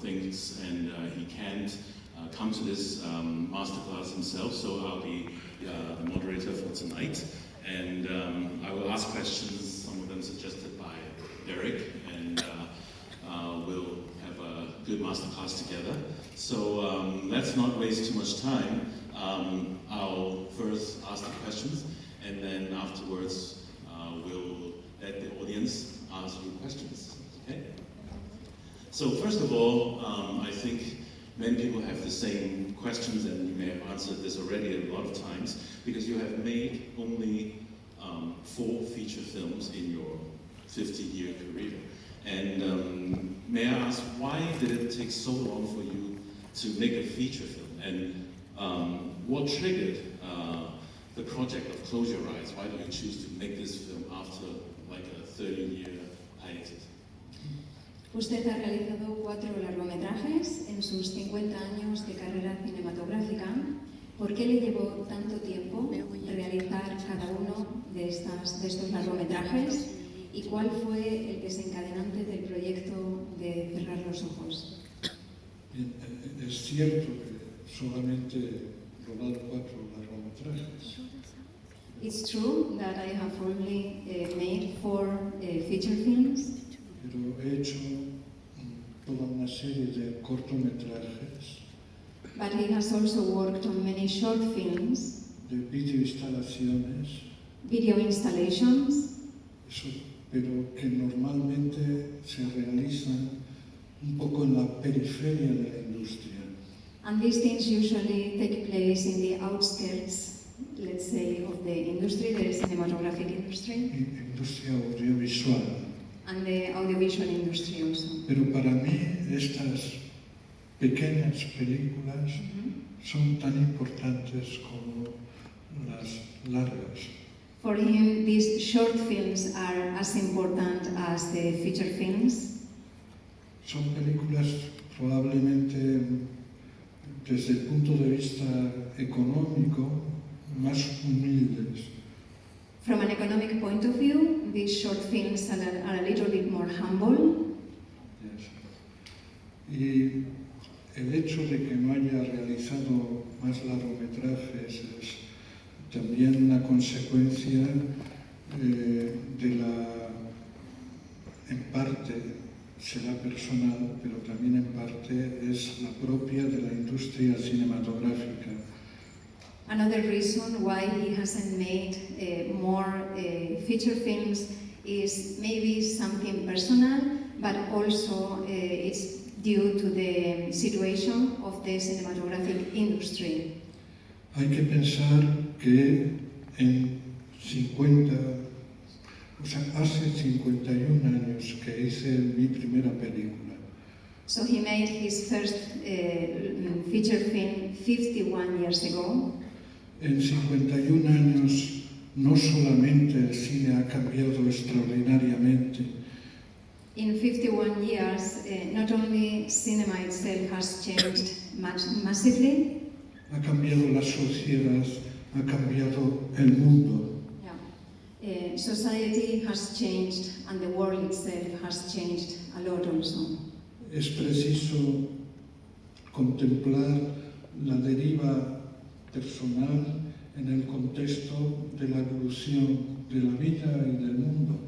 things and he can't come to this masterclass himself, so I'll be the moderator for tonight. And I will ask questions, some of them suggested by Derek, and we'll have a good masterclass together. So let's not waste too much time. I'll first ask the questions, and then afterwards we'll let the audience ask you questions. Okay? So first of all, I think many people have the same questions, and you may have answered this already a lot of times, because you have made only 4 feature films in your 50-year career. And may I ask, why did it take so long for you to make a feature film? And what triggered the project of Close Your Eyes? Why did you choose to make this film after like a 30-year hiatus? Usted ha realizado 4 largometrajes en sus 50 años de carrera cinematográfica. ¿Por qué le llevó tanto tiempo realizar cada uno de estos largometrajes? ¿Y cuál fue el desencadenante del proyecto de Cerrar los Ojos? Es cierto que solamente he rodado 4 largometrajes. It's true that I have only made 4 feature films. Pero he hecho toda una serie de cortometrajes, But he has also worked on many short films, de videoinstalaciones, video installations, pero que normalmente se realizan un poco en la periferia de la industria. and these things usually take place in the outskirts, let's say, of the industry, the cinematographic industry, Industria audiovisual. and the audiovisual industry also. Pero para mí estas pequeñas películas son tan importantes como las largas. For him, these short films are as important as the feature films. Son películas probablemente desde el punto de vista económico más humildes. From an economic point of view, these short films are a little bit more humble. Yes. Y el hecho de que no haya realizado más largometrajes es también una consecuencia de la, en parte será personal, pero también en parte es la propia de la industria cinematográfica. Another reason why he hasn't made more feature films is maybe something personal, but also it's due to the situation of the cinematographic industry. Hay que pensar que en 50, o sea, hace 51 años que hice mi primera película. So he made his first feature film 51 years ago. En 51 años no solamente el cine ha cambiado extraordinariamente, In 51 years, not only cinema itself has changed massively, ha cambiado la sociedad, ha cambiado el mundo. society has changed and the world itself has changed a lot also. Es preciso contemplar la deriva personal en el contexto de la evolución de la vida y del mundo.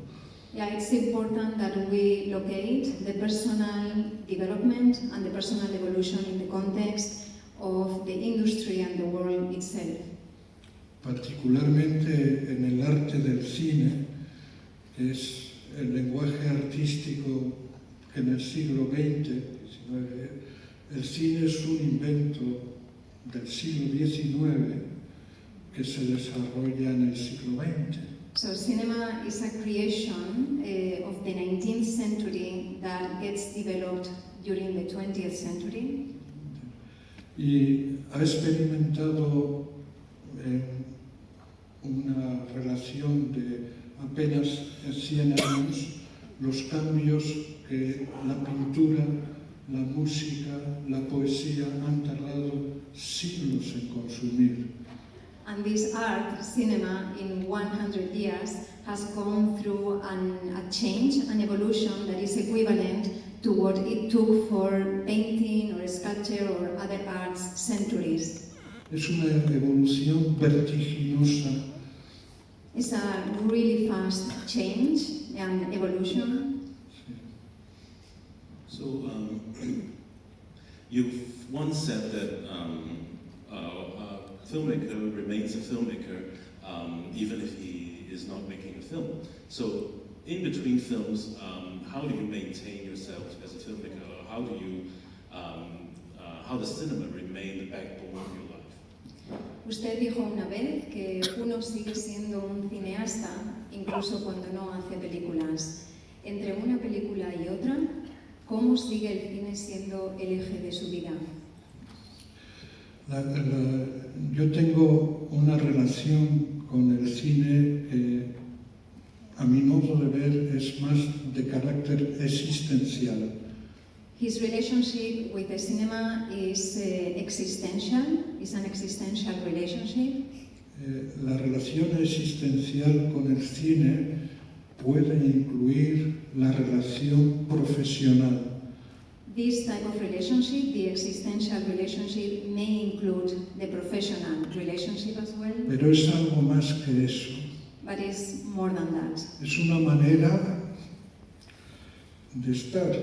Yeah, it's important that we locate the personal development and the personal evolution in the context of the industry and the world itself. Particularmente en el arte del cine, que es el lenguaje artístico que en el siglo XX, el cine es un invento del siglo XIX que se desarrolla en el siglo XX. So cinema is a creation of the 19th century that gets developed during the 20th century. Y ha experimentado una relación de apenas 100 años los cambios que la pintura, la música, la poesía han tardado siglos en consumir. And this art, cinema, in 100 years has gone through a change, an evolution that is equivalent to what it took for painting or sculpture or other arts centuries. Es una evolución vertiginosa. It's a really fast change and evolution. So you've once said that a filmmaker remains a filmmaker even if he is not making a film. So in between films, how do you maintain yourself as a filmmaker? Or how do you, how does cinema remain the backbone of your life? Usted dijo una vez que uno sigue siendo un cineasta incluso cuando no hace películas. Entre una película y otra, ¿cómo sigue el cine siendo el eje de su vida? Yo tengo una relación con el cine que, a mi modo de ver, es más de carácter existencial. His relationship with the cinema is existential, is an existential relationship. La relación existencial con el cine puede incluir la relación profesional. This type of relationship, the existential relationship, may include the professional relationship as well, Pero es algo más que eso. but it's more than that. Es una manera de estar,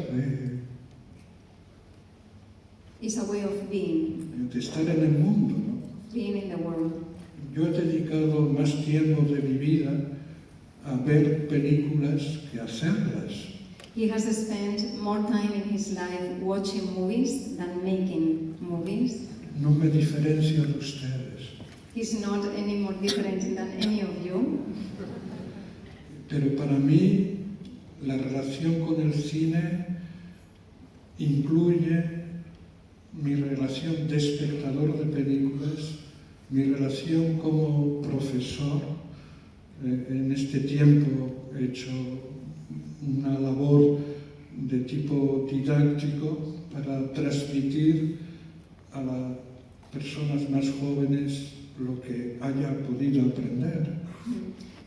It's a way of being, de estar en el mundo, ¿no? being in the world. Yo he dedicado más tiempo de mi vida a ver películas que a hacerlas. He has spent more time in his life watching movies than making movies. No me diferencio de ustedes. He's not any more different than any of you. Pero para mí, la relación con el cine incluye mi relación de espectador de películas, mi relación como profesor. En este tiempo he hecho una labor de tipo didáctico para transmitir a las personas más jóvenes lo que haya podido aprender.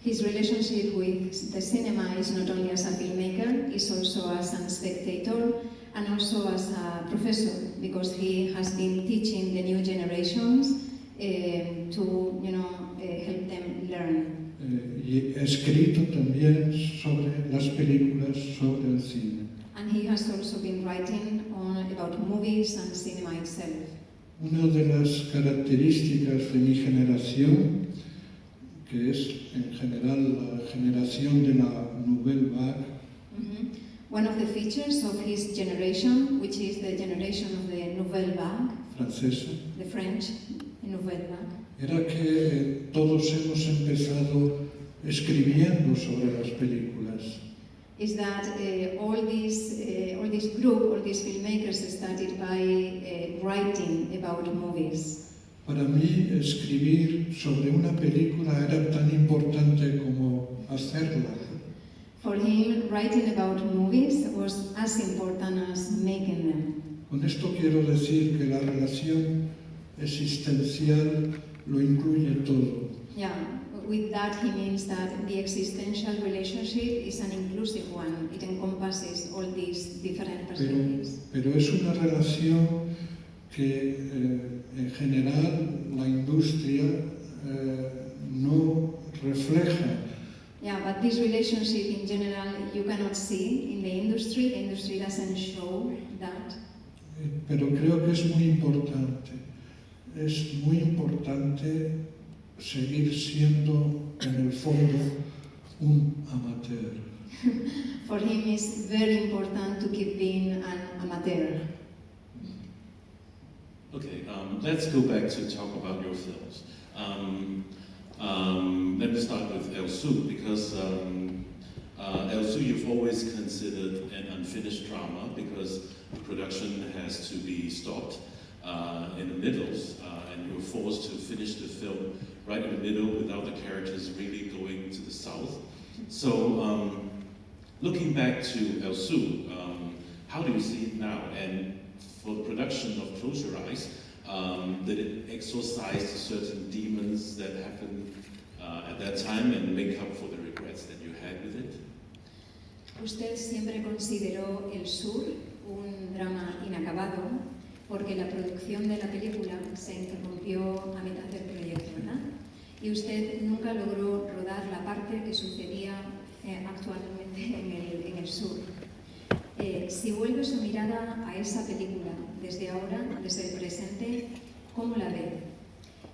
His relationship with the cinema is not only as a filmmaker, it's also as a spectator and also as a professor, because he has been teaching the new generations to, help them learn. Y he escrito también sobre las películas, sobre el cine. And he has also been writing about movies and cinema itself. Una de las características de mi generación, que es en general la generación de la Nouvelle Vague, One of the features of his generation, which is the generation of the Nouvelle Vague, francesa, the French Nouvelle Vague, era que todos hemos empezado escribiendo sobre las películas. is that all this group, all these filmmakers started by writing about movies. Para mí, escribir sobre una película era tan importante como hacerla. For him, writing about movies was as important as making them. Con esto quiero decir que la relación existencial lo incluye todo. Yeah, with that he means that the existential relationship is an inclusive one. It encompasses all these different perspectives. Pero es una relación que en general la industria no refleja. Yeah, but this relationship in general you cannot see in the industry. The industry doesn't show that. Pero creo que es muy importante. Es muy importante seguir siendo, en el fondo, un amateur. For him it's very important to keep being an amateur. Okay, let's go back to talk about your films. Let me start with El Sur, because El Sur you've always considered an unfinished drama because the production has to be stopped in the middle, and you're forced to finish the film right in the middle without the characters really going to the south. So, looking back to El Sur, how do you see it now? And for the production of Close Your Eyes, did it exorcise certain demons that happened at that time and make up for the regrets that you had with it? Usted siempre consideró El Sur un drama inacabado porque la producción de la película se interrumpió a mitad del proyecto, ¿verdad? Y usted nunca logró rodar la parte que sucedía actualmente en el sur. Si vuelve su mirada a esa película desde ahora, desde el presente, ¿cómo la ve?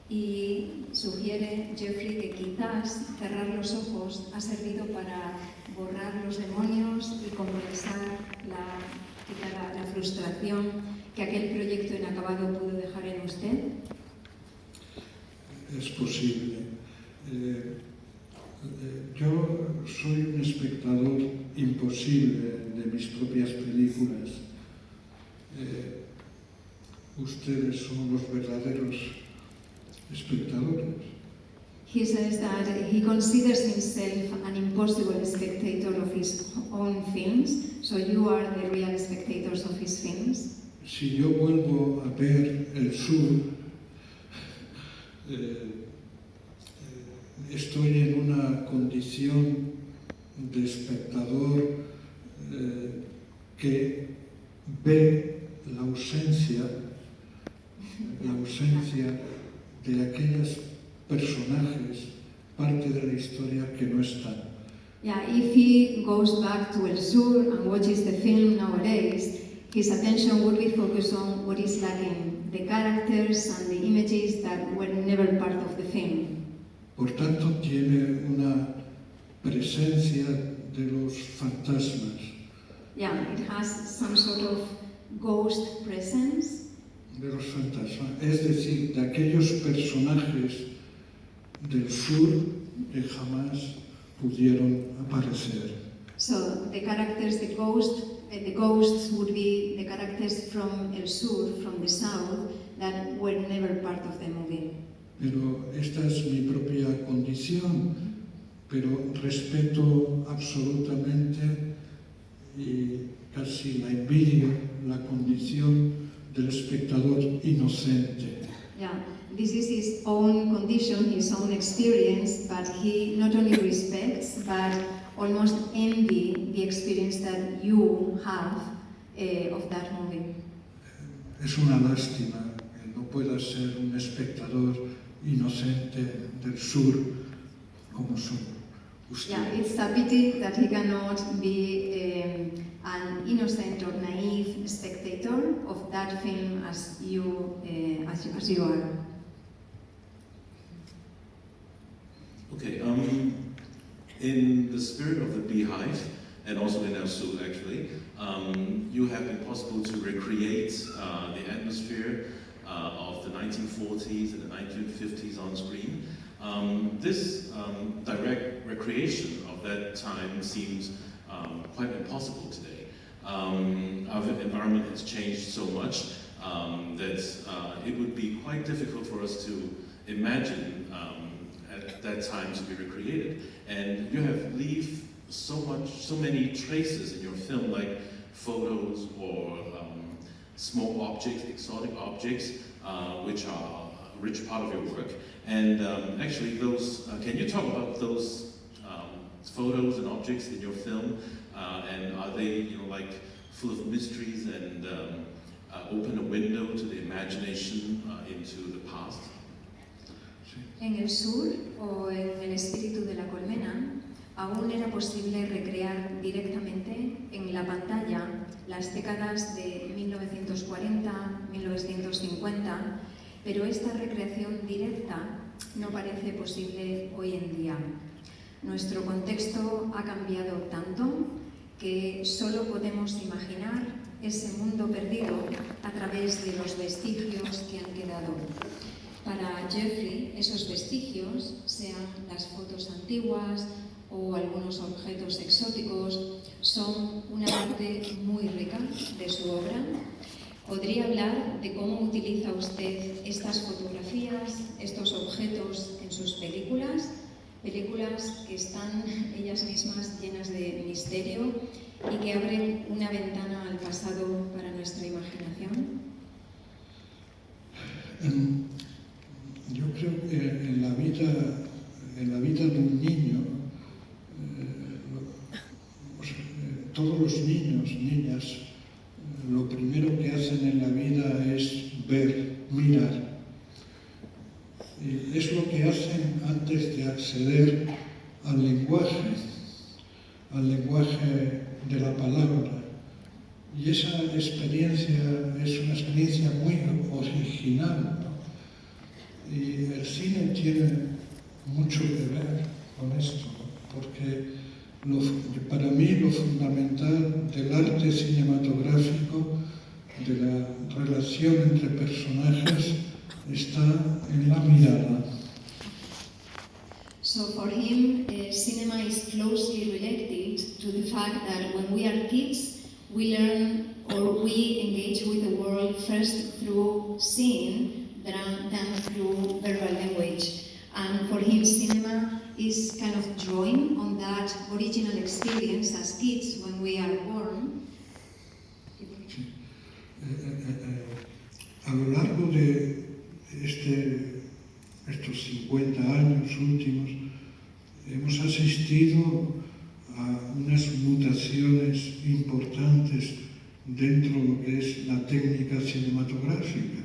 Y sugiere Jeffrey que quizás cerrar los ojos ha servido para borrar los demonios y compensar la frustración que aquel proyecto inacabado pudo dejar en usted. Es posible. Yo soy un espectador imposible de mis propias películas. Ustedes son los verdaderos espectadores. He says that he considers himself an impossible spectator of his own films, so you are the real spectators of his films. Si yo vuelvo a ver El Sur, estoy en una condición de espectador que ve la ausencia de aquellos personajes, parte de la historia que no están. Yeah, if he goes back to El Sur and watches the film nowadays, his attention would be focused on what is lacking, the characters and the images that were never part of the film. Por tanto, tiene una presencia de los fantasmas. Yeah, it has some sort of ghost presence. De los fantasmas, es decir, de aquellos personajes del sur que jamás pudieron aparecer. So the characters, the ghosts would be the characters from El Sur, from the south, that were never part of the movie. Pero esta es mi propia condición, pero respeto absolutamente y casi la envidio la condición del espectador inocente. Yeah, this is his own condition, his own experience, but he not only respects, but almost envy the experience that you have of that movie. Es una lástima que no pueda ser un espectador inocente del sur como son ustedes. Yeah, it's a pity that he cannot be an innocent or naive spectator of that film as you are. Okay, in the spirit of the Beehive, and also in El Sur actually, you have been possible to recreate the atmosphere of the 1940s and the 1950s on screen. This direct recreation of that time seems quite impossible today. Our environment has changed so much that it would be quite difficult for us to imagine at that time to be recreated. And you have left so many traces in your film, like photos or small objects, exotic objects, which are a rich part of your work. And actually, those can you talk about those photos and objects in your film? And are they, like, full of mysteries and open a window to the imagination into the past? En El Sur, o en El espíritu de la colmena, aún era posible recrear directamente en la pantalla las décadas de 1940, 1950, pero esta recreación directa no parece posible hoy en día. Nuestro contexto ha cambiado tanto que solo podemos imaginar ese mundo perdido a través de los vestigios que han quedado. Para Jeffrey, esos vestigios, sean las fotos antiguas o algunos objetos exóticos, son una parte muy rica de su obra. ¿Podría hablar de cómo utiliza usted estas fotografías, estos objetos en sus películas? Películas que están ellas mismas llenas de misterio y que abren una ventana al pasado para nuestra imaginación. Yo creo que en la vida de un niño, todos los niños, niñas, hacen en la vida es ver, mirar. Y es lo que hacen antes de acceder al lenguaje de la palabra. Y esa experiencia es una experiencia muy original, ¿no? Y el cine tiene mucho que ver con esto, ¿no? Porque para mí lo fundamental del arte cinematográfico, de la relación entre personajes, está en la mirada. So for him, cinema is closely related to the fact that when we are kids, we learn or we engage with the world first through seeing than through verbal language. And for him, cinema is kind of drawing on that original experience as kids when we are born. A lo largo de estos 50 años últimos, hemos asistido a unas mutaciones importantes dentro de lo que es la técnica cinematográfica.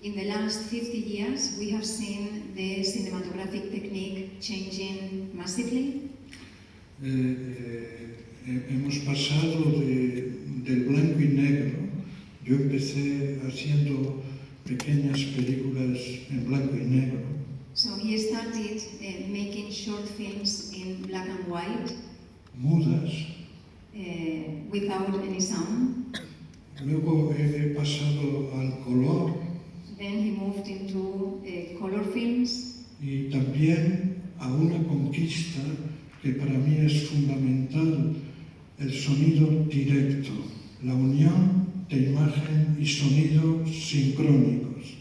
In the last 50 years, we have seen the cinematographic technique changing massively. Hemos pasado del blanco y negro. Yo empecé haciendo pequeñas películas en blanco y negro. So he started making short films in black and white, Mudas. without any sound. Luego he pasado al color Then he moved into color films, y también a una conquista que para mí es fundamental, el sonido directo, la unión de imagen y sonido sincrónicos.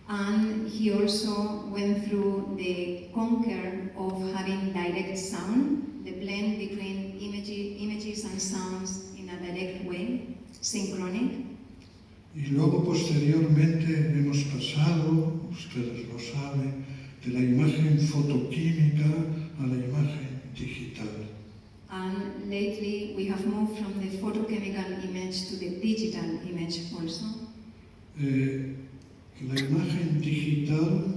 and he also went through the conquer of having direct sound, the blend between images and sounds in a direct way, synchronic. Y luego posteriormente hemos pasado, ustedes lo saben, de la imagen fotoquímica a la imagen digital. And lately we have moved from the photochemical image to the digital image also. La imagen digital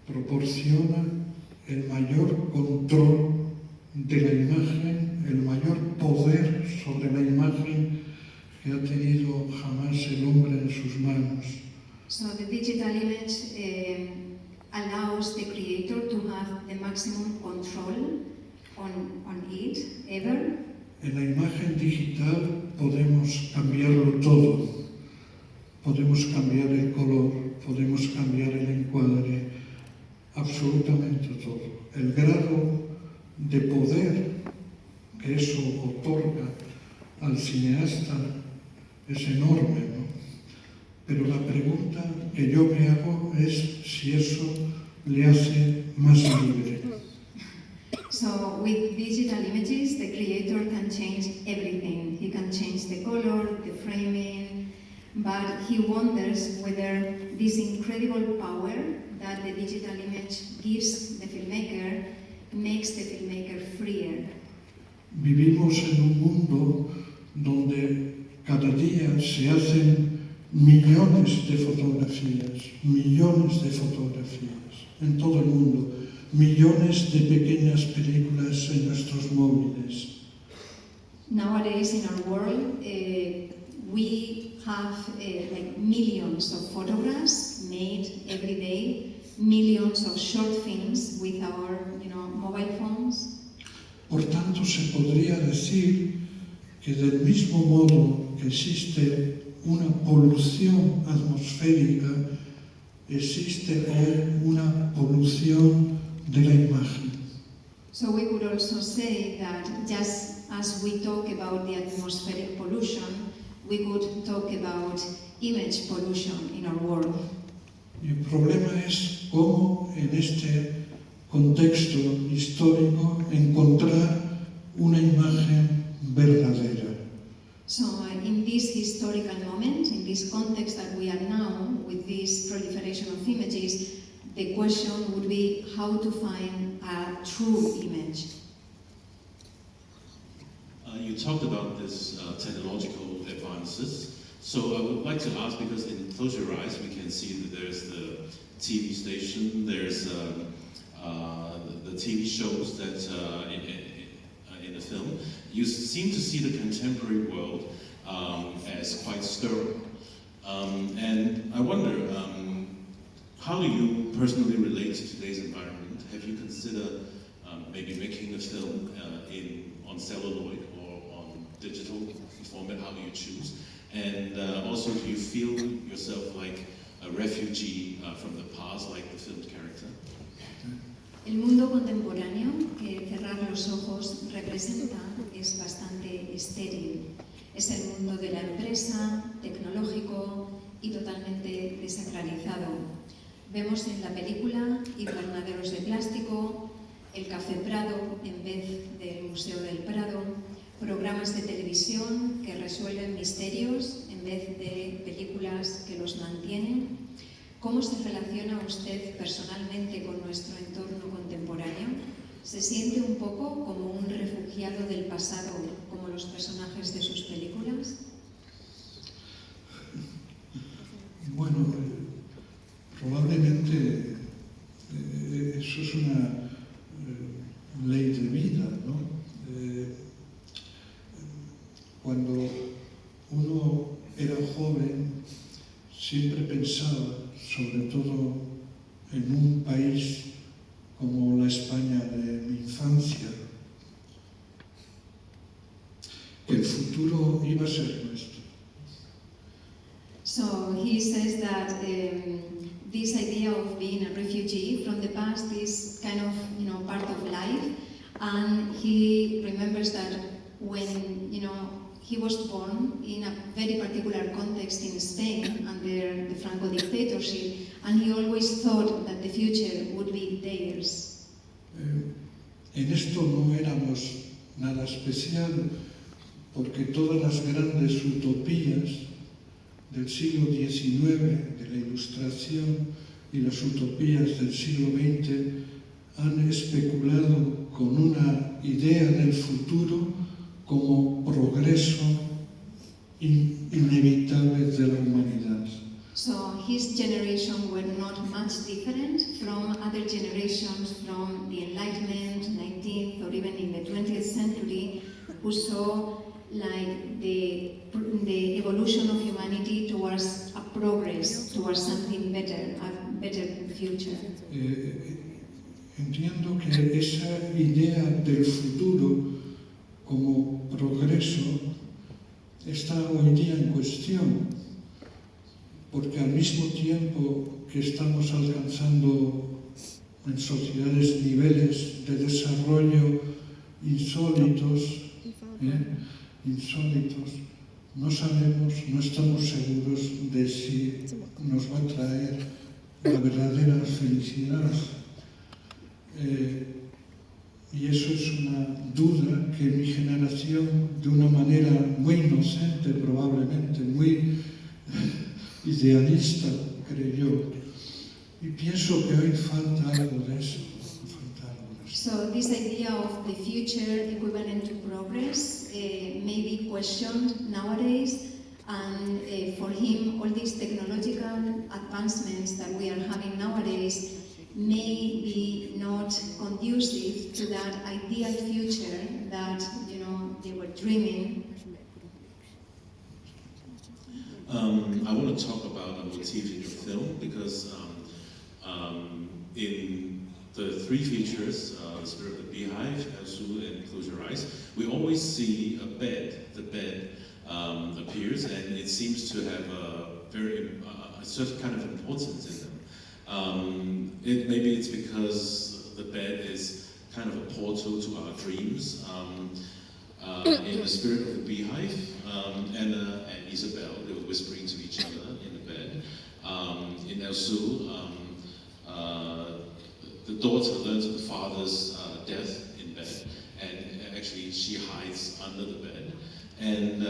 proporciona el mayor control de la imagen, el mayor poder sobre la imagen que ha tenido jamás el hombre en sus manos. So the digital image allows the creator to have the maximum control on it ever. En la imagen digital podemos cambiarlo todo. Podemos cambiar el color, podemos cambiar el encuadre, absolutamente todo. El grado de poder que eso otorga al cineasta es enorme, ¿no? Pero la pregunta que yo me hago es si eso le hace más libre. So with digital images, the creator can change everything. He can change the color, the framing, but he wonders whether this incredible power that the digital image gives the filmmaker makes the filmmaker freer. Vivimos en un mundo donde cada día se hacen millones de fotografías en todo el mundo, millones de pequeñas películas en nuestros móviles. Nowadays in our world, we have like millions of photographs made every day, millions of short films with our mobile phones. Por tanto, se podría decir que del mismo modo que existe una polución atmosférica, existe hoy una polución de la imagen. So we could also say that just as we talk about the atmospheric pollution, we could talk about image pollution in our world. Y el problema es cómo en este contexto histórico encontrar una imagen verdadera. So in this historical moment, in this context that we are now, with this proliferation of images, the question would be how to find a true image. You talked about this technological So I would like to ask, because in Close Your Eyes we can see that there's the TV station, there's the TV shows that in the film. You seem to see the contemporary world as quite sterile. And I wonder, how do you personally relate to today's environment? Have you considered maybe making a film on celluloid or on digital format? How do you choose? And also, do you feel yourself like a refugee from the past, like the filmed character? El mundo contemporáneo que cerrar los ojos representa es bastante estéril. Es el mundo de la empresa, tecnológico y totalmente desacralizado. Vemos en la película invernaderos de plástico, el Café Prado en vez del Museo del Prado, programas de televisión que resuelven misterios en vez de películas que los mantienen. ¿Cómo se relaciona usted personalmente con nuestro entorno contemporáneo? ¿Se siente un poco como un refugiado del pasado, como los personajes de sus películas? Bueno, probablemente eso es una ley de vida, ¿no? Cuando uno era joven, siempre pensaba, sobre todo en un país como la España de mi infancia, que el futuro iba a ser nuestro. So he says that this idea of being a refugee from the past is kind of, part of life, and he remembers that when, he was born in a very particular context in Spain under the Franco dictatorship, and he always thought that the future would be theirs. En esto no éramos nada especial, porque todas las grandes utopías del siglo XIX, de la Ilustración, y las utopías del siglo XX han especulado con una idea del futuro como progreso inevitable de la humanidad. So his generation were not much different from other generations from the Enlightenment, 19th or even in the 20th century, who saw like the evolution of humanity towards a progress, towards something better, a better future. Entiendo que esa idea del futuro como progreso está hoy día en cuestión, porque al mismo tiempo que estamos alcanzando en sociedades niveles de desarrollo insólitos, no sabemos, no estamos seguros de si nos va a traer la verdadera felicidad. Y eso es una duda que mi generación, de una manera muy inocente probablemente, muy idealista, creyó. Y pienso que hoy falta algo de eso. So this idea of the future equivalent to progress may be questioned nowadays, and for him all these technological advancements that we are having nowadays may be not conducive to that ideal future that they were dreaming. I want to talk about a motif in your film, because in the three features, The Spirit of the Beehive, Elsu, and Close Your Eyes, we always see a bed. The bed appears, and it seems to have a certain kind of importance in them. Maybe it's because the bed is kind of a portal to our dreams. In The Spirit of the Beehive, Anna and Isabel, they were whispering to each other in the bed. In Elsu, the daughter learns of the father's death in bed, and actually she hides under the bed. And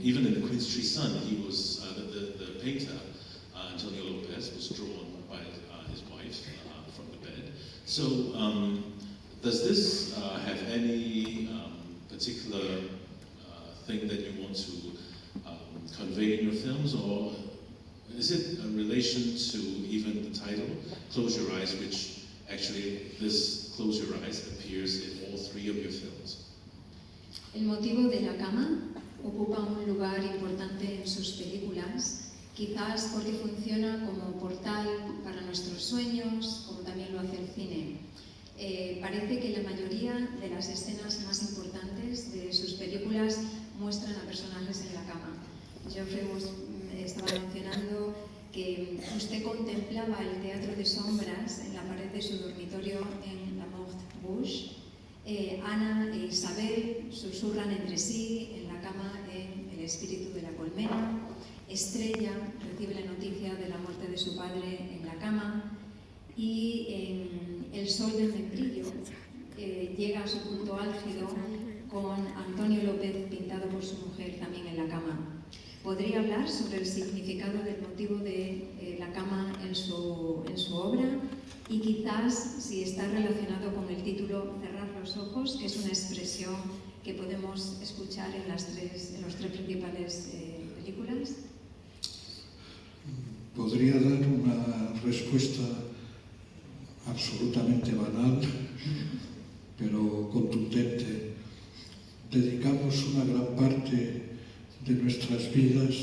even in The Queen's Tree Son, he was the painter, Antonio Lopez, was drawn by his wife from the bed. So, does this have any particular thing that you want to convey pervading your films, or is it a relation to even the title, Close Your Eyes, which actually this Close Your Eyes appears in all three of your films? El motivo de la cama ocupa un lugar importante en sus películas, quizás porque funciona como portal para nuestros sueños, como también lo hace el cine. Parece que la mayoría de las escenas más importantes de sus películas muestran a personajes en la cama. Geoffrey estaba mencionando que usted contemplaba el teatro de sombras en la pared de su dormitorio en La Morte Rouge. Ana e Isabel susurran entre sí en la cama en El espíritu de la colmena. Estrella recibe la noticia de la muerte de su padre en la cama. Y en El sol del membrillo llega a su punto álgido con Antonio López pintado por su mujer también en la cama. ¿Podría hablar sobre el significado del motivo de la cama en su obra? Y quizás si está relacionado con el título Cerrar los ojos, que es una expresión que podemos escuchar en las tres principales películas. Podría dar una respuesta absolutamente banal, pero contundente. Dedicamos una gran parte de nuestras vidas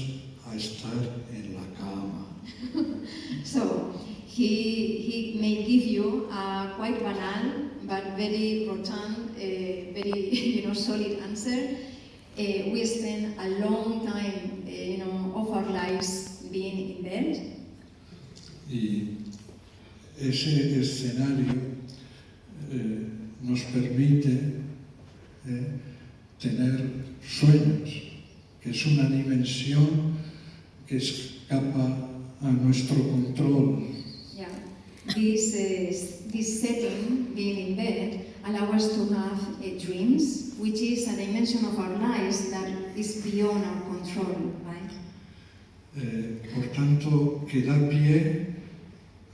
a estar en la cama. So, he may give you a quite banal but very rotund, very solid answer. We spend a long time, of our lives being in bed. Y ese escenario nos permite tener sueños, que es una dimensión que escapa a nuestro control. Yeah. This setting, being in bed, allows us to have dreams, which is a dimension of our lives that is beyond our control, right? Por tanto, que da pie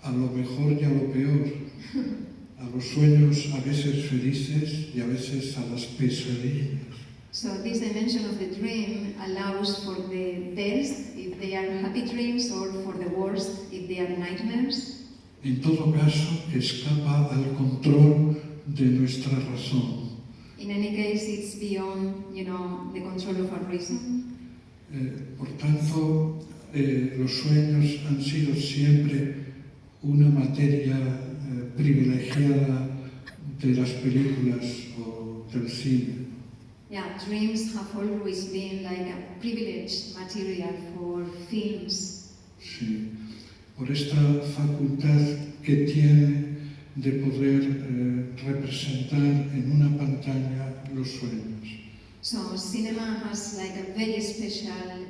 a lo mejor y a lo peor, a los sueños a veces felices y a veces a las pesadillas. So this dimension of the dream allows for the best if they are happy dreams, or for the worst if they are nightmares. En todo caso, que escapa al control de nuestra razón. In any case, it's beyond, the control of our reason. Por tanto, los sueños han sido siempre una materia privilegiada de las películas o del cine. Yeah, dreams have always been like a privileged material for films. Sí, por esta facultad que tiene de poder representar en una pantalla los sueños. So cinema has like a very special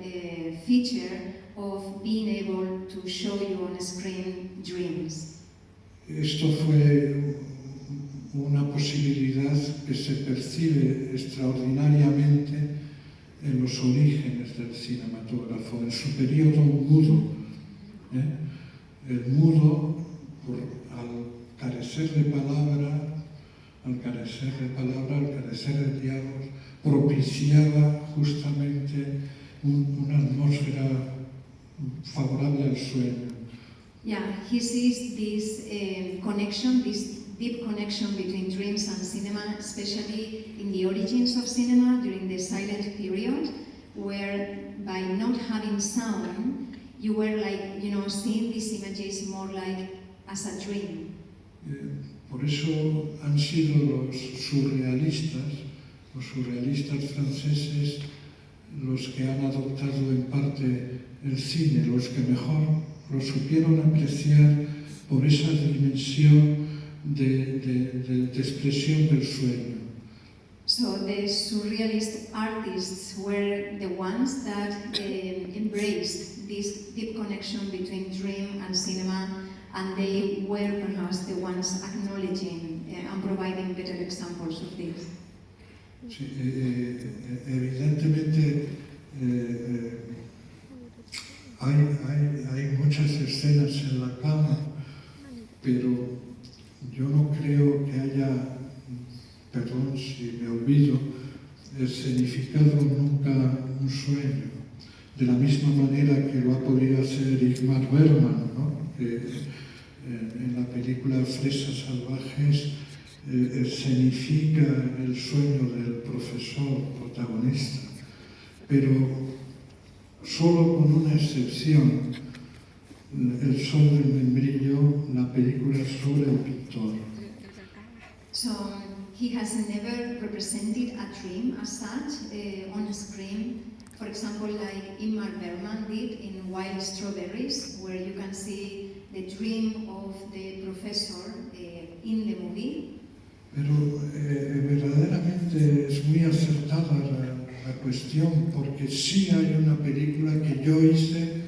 feature of being able to show you on screen dreams. Esto fue una posibilidad que se percibe extraordinariamente en los orígenes del cinematógrafo, en su periodo mudo. El mudo, al carecer de palabra, al carecer de diálogos, propiciaba justamente una atmósfera favorable al sueño. Yeah, he sees this connection, this deep connection between dreams and cinema, especially in the origins of cinema during the silent period, where by not having sound, you were like, seeing these images more like as a dream. Por eso han sido los surrealistas franceses, los que han adoptado en parte el cine, los que mejor lo supieron apreciar por esa dimensión de expresión del sueño. So the surrealist artists were the ones that embraced this deep connection between dream and cinema, and they were perhaps the ones acknowledging and providing better examples of this. Sí, evidentemente hay muchas escenas en la cama, pero yo no creo que haya, perdón si me olvido, escenificado nunca un sueño. de la misma manera que lo ha podido hacer Ingmar Bergman, ¿no? En la película Fresas Salvajes escenifica el sueño del profesor protagonista, pero solo con una excepción, El sol del membrillo, la película sobre el pintor. So he has never represented a dream as such on screen. For example, like Ingmar Bergman did in Wild Strawberries, where you can see the dream of the professor in the movie. Pero verdaderamente es muy acertada la cuestión, porque sí hay una película que yo hice,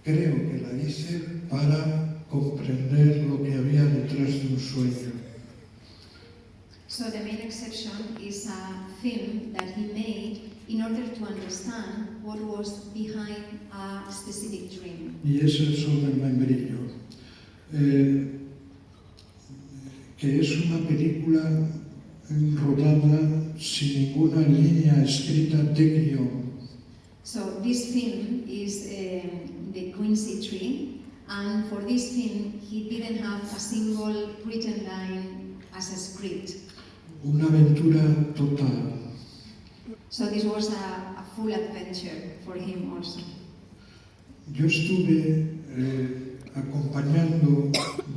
creo que la hice para comprender lo que había detrás de un sueño. So the main exception is a film that he made in order to understand what was behind a specific dream. Y es El sol del membrillo, que es una película rodada sin ninguna línea escrita de guión. So this film is The Quincy Tree, and for this film he didn't have a single written line as a script. Una aventura total. So this was a full adventure for him also. Yo estuve acompañando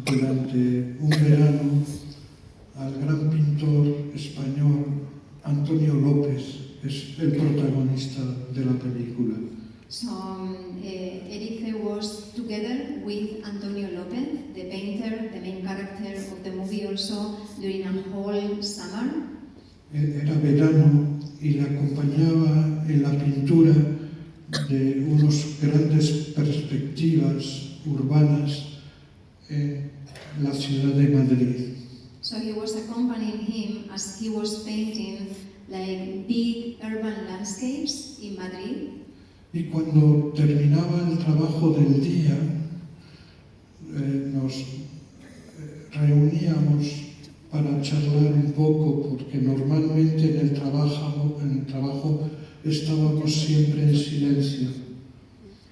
durante un verano al gran pintor español Antonio López, es el protagonista de la película. So Erice was together with Antonio López, the painter, the main character of the movie also during a whole summer. Era verano y la acompañaba en la pintura de unos grandes perspectivas urbanas en la ciudad de Madrid. So he was accompanying him as he was painting like big urban landscapes in Madrid. Y cuando terminaba el trabajo del día, nos reuníamos para charlar un poco, porque normalmente en el trabajo estábamos siempre en silencio.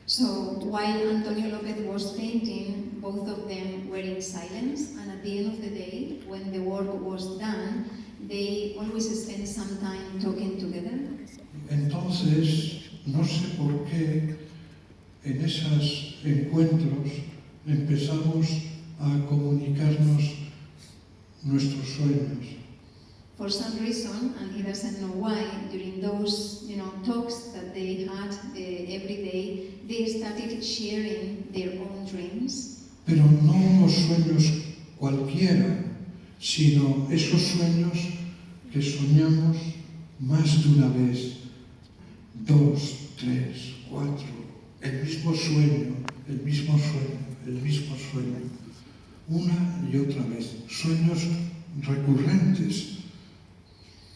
So while Antonio López was painting, both of them were in silence, and at the end of the day, when the work was done, they always spent some time talking together. Entonces, no sé por qué, en esos encuentros empezamos a comunicarnos nuestros sueños. For some reason, and he doesn't know why, during those talks that they had every day, they started sharing their own dreams. Pero no unos sueños cualquiera, sino esos sueños que soñamos más de una vez, 2, 3, 4, el mismo sueño, el mismo sueño, el mismo sueño, una y otra vez, sueños recurrentes.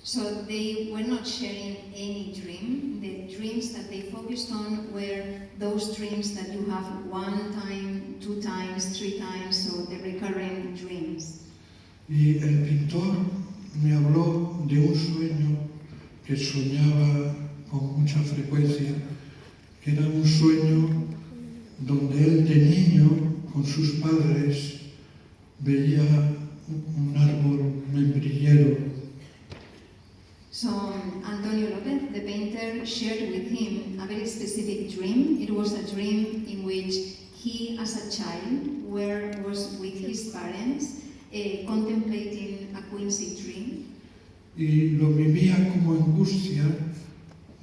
So they were not sharing any dream. The dreams that they focused on were those dreams that you have 1 time, 2 times, 3 times, so the recurring dreams. Y el pintor me habló de un sueño que soñaba con mucha frecuencia, que era un sueño donde él de niño, con sus padres, veía un árbol membrillero. So Antonio López, the painter, shared with him a very specific dream. It was a dream in which he, as a child, was with his parents, contemplating a Quincy tree. Y lo vivía como angustia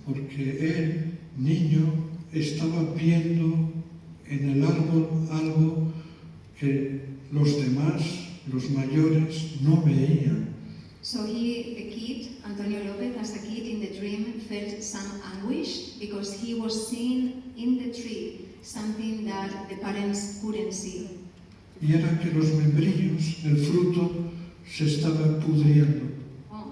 porque él, niño, estaba viendo en el árbol algo que los demás, los mayores, no veían. So he, the kid, Antonio López, as a kid in the dream, felt some anguish because he was seeing in the tree something that the parents couldn't see. Y era que los membrillos, el fruto, se estaba pudriendo.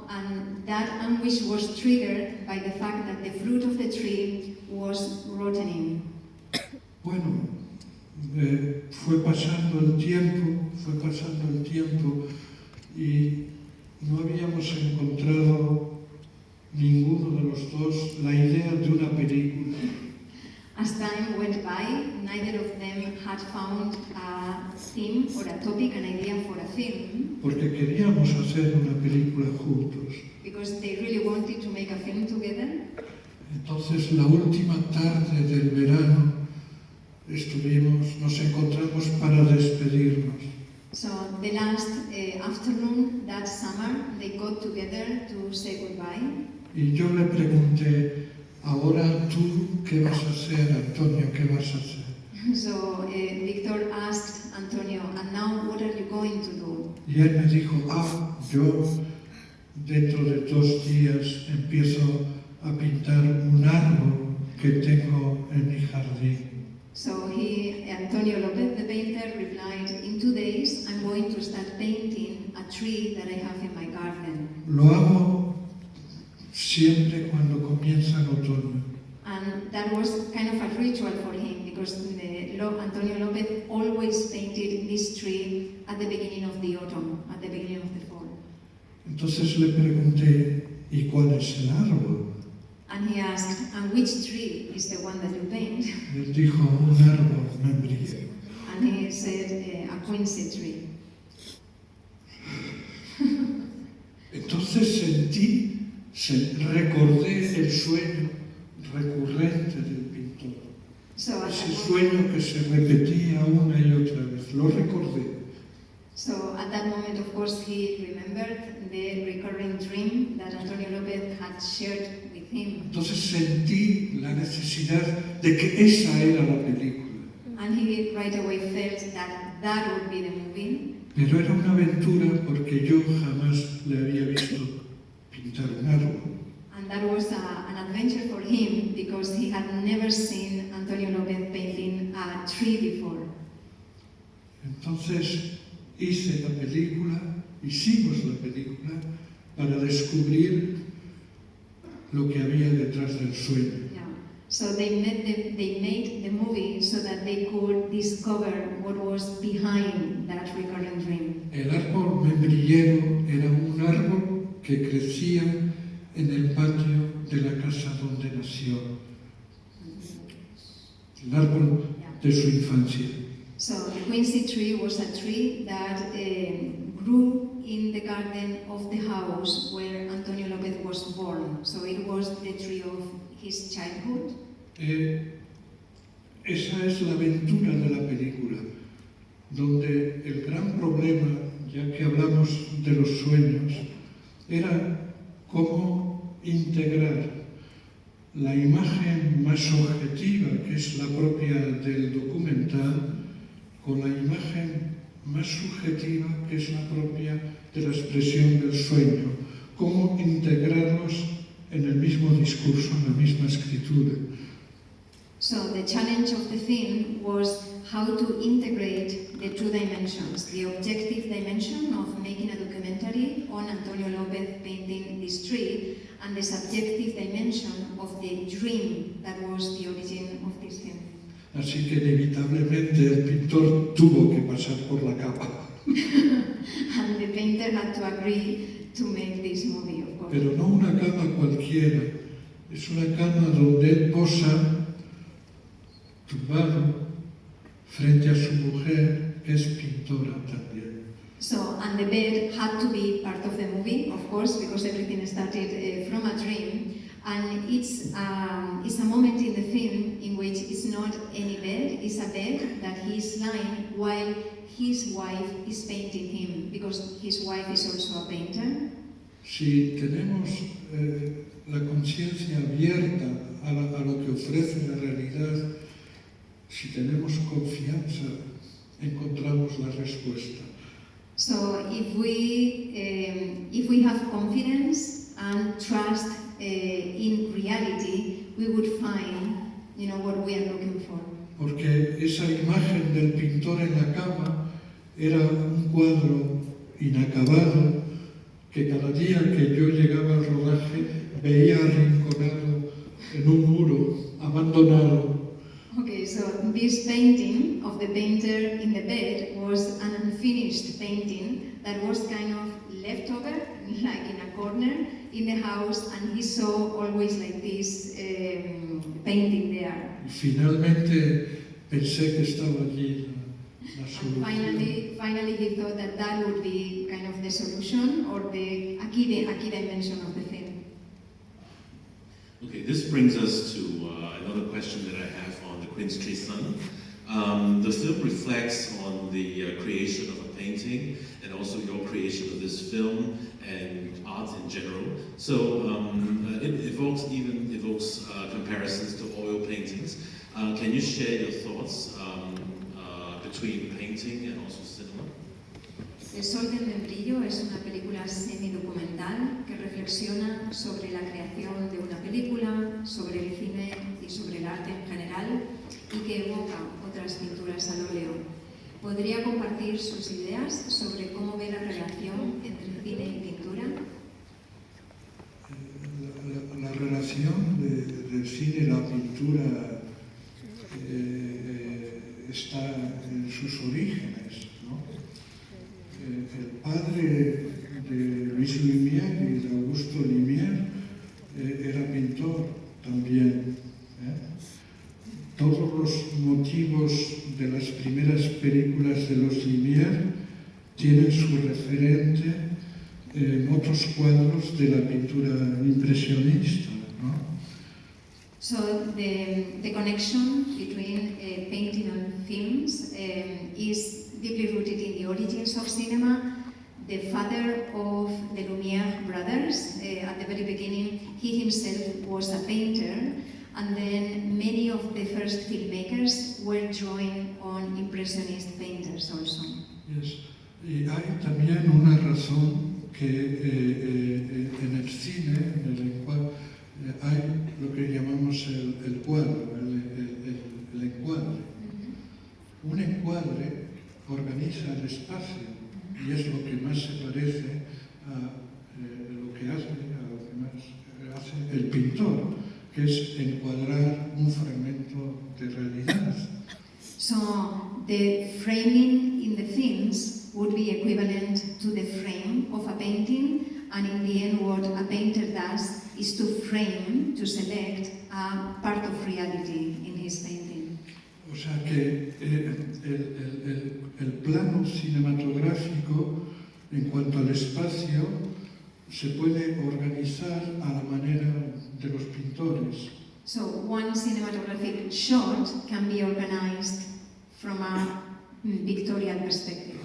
And that anguish was triggered by the fact that the fruit of the tree was rotting. Bueno, fue pasando el tiempo y no habíamos encontrado ninguno de los dos la idea de una película. As time went by, neither of them had found a theme or a topic, an idea for a film, porque queríamos hacer una película juntos. because they really wanted to make a film together. Entonces, la última tarde del verano nos encontramos para despedirnos. So the last afternoon that summer, they got together to say goodbye. Y yo le pregunté, ahora tú, ¿qué vas a hacer, Antonio? ¿Qué vas a hacer? So Victor asked Antonio, and now what are you going to do? Y él me dijo, yo dentro de 2 días empiezo a pintar un árbol que tengo en mi jardín. So Antonio Lopez, the painter, replied, in 2 days I'm going to start painting a tree that I have in my garden. Lo hago siempre cuando comienza el otoño. And that was kind of a ritual for him, because Antonio Lopez always painted this tree at the beginning of the autumn, at the beginning of the fall. Entonces le pregunté, ¿y cuál es el árbol? And he asked, and which tree is the one that you paint? Y él dijo, un árbol membrillo. And he said, a quincy tree. Entonces recordé el sueño recurrente del pintor. So at Ese that sueño que se repetía una y otra vez, lo recordé. So at that moment, of course, he remembered the recurring dream that Antonio Lopez had shared with him. Entonces sentí la necesidad de que esa era la película. And he right away felt that that would be the movie. Pero era una aventura porque yo jamás le había visto pintar un árbol. And that was an adventure for him, because he had never seen Antonio Lopez painting a tree before. Entonces hicimos la película para descubrir lo que había detrás del sueño. Yeah. So they made the movie so that they could discover what was behind that recurring dream. El árbol membrillero era un árbol que crecía en el patio de la casa donde nació. El árbol de su infancia. So the quincy tree was a tree that grew in the garden of the house where Antonio Lopez was born. So it was the tree of his childhood. Esa es la aventura de la película, donde el gran problema, ya que hablamos de los sueños, era cómo integrar la imagen más objetiva, que es la propia del documental, con la imagen más subjetiva, que es la propia de la expresión del sueño. Cómo integrarlos en el mismo discurso, en la misma escritura. So the challenge of the film was how to integrate the 2 dimensions, the objective dimension of making a documentary on Antonio Lopez painting this tree, and the subjective dimension of the dream that was the origin of this film. Así que inevitablemente el pintor tuvo que pasar por la capa. And the painter had to agree to make this movie, of course. Pero no una cama cualquiera, es una cama donde él posa tumbado frente a su mujer, que es pintora también. So, and the bed had to be part of the movie, of course, because everything started from a dream. And it's a moment in the film in which it's not any bed, it's a bed that he's lying while his wife is painting him, because his wife is also a painter. Si tenemos la conciencia abierta a lo que ofrece la realidad, si tenemos confianza, encontramos la respuesta. So if we have confidence and trust in reality, we would find, what we are looking for. Porque esa imagen del pintor en la cama era un cuadro inacabado que cada día que yo llegaba al rodaje veía arrinconado en un muro, abandonado. Okay, so this painting of the painter in the bed was an unfinished painting that was kind of left over, like in a corner in the house, and he saw always like this painting there. Y finalmente pensé que estaba allí la And solución. finally he thought that that would be kind of the solution or the a key dimension of the film. Okay, this brings us to another question that I have on The Queen's Tree Sun. The film reflects on the creation of a painting and also your creation of this film and art in general. So it evokes comparisons to oil paintings. Can you share your thoughts between painting and also cinema? El Sol del Membrillo es una película semidocumental que reflexiona sobre la creación de una película, sobre el cine y sobre el arte en general y que evoca otras pinturas al óleo. ¿Podría compartir sus ideas sobre cómo ve la relación entre cine y pintura? La relación del cine y la pintura está en sus orígenes, ¿no? El padre de Louis Lumière y de Auguste Lumière era pintor también. Todos los motivos de las primeras películas de los Lumière tienen su referente en otros cuadros de la pintura impresionista, ¿no? So the connection between painting and films is deeply rooted in the origins of cinema. The father of the Lumière brothers, at the very beginning, he himself was a painter, and then many of the first filmmakers were drawing on impressionist painters also. Yes. Y hay también una razón que en el cine, en el encuadre, hay lo que llamamos el cuadro, el encuadre. Un encuadre organiza el espacio y es lo que más se parece a lo que hace el pintor, que es encuadrar un fragmento de realidad. So the framing in the films would be equivalent to the frame of a painting, and in the end what a painter does is to frame, to select a part of reality in his painting. O sea que el plano cinematográfico en cuanto al espacio se puede organizar a la manera de los pintores. So one cinematographic shot can be organized from a pictorial perspective.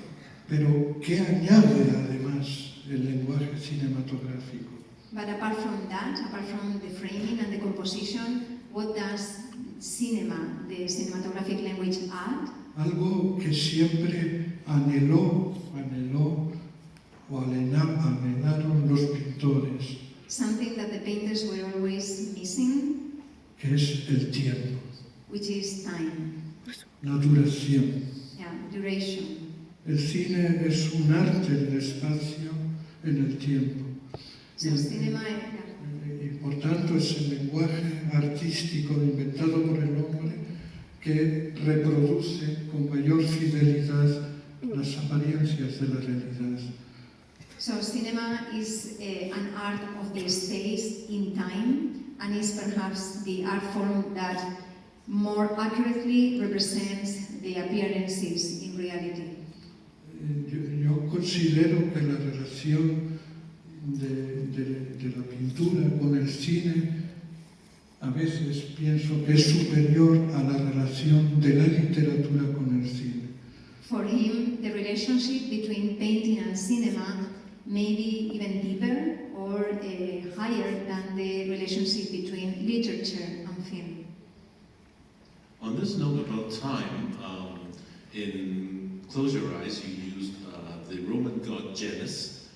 Pero ¿qué añade además el lenguaje cinematográfico? But apart from that, apart from the framing and the composition, what does cinema, the cinematographic language, add? Algo que siempre anhelaron los pintores, Something that the painters were always missing, que es el tiempo, which is time, la duración. duration. El cine es un arte del espacio en el tiempo. So cinema, Y por tanto es el lenguaje artístico inventado por el hombre que reproduce con mayor fidelidad las apariencias de la realidad. so cinema is an art of the space in time, and is perhaps the art form that more accurately represents the appearances in reality. Yo considero que la relación de la pintura con el cine a veces pienso que es superior a la relación de la literatura con el cine. For him, the relationship between painting and cinema may be even deeper or higher than the relationship between literature and film. On this note about time, in Close Your Eyes, you used the Roman god Janus,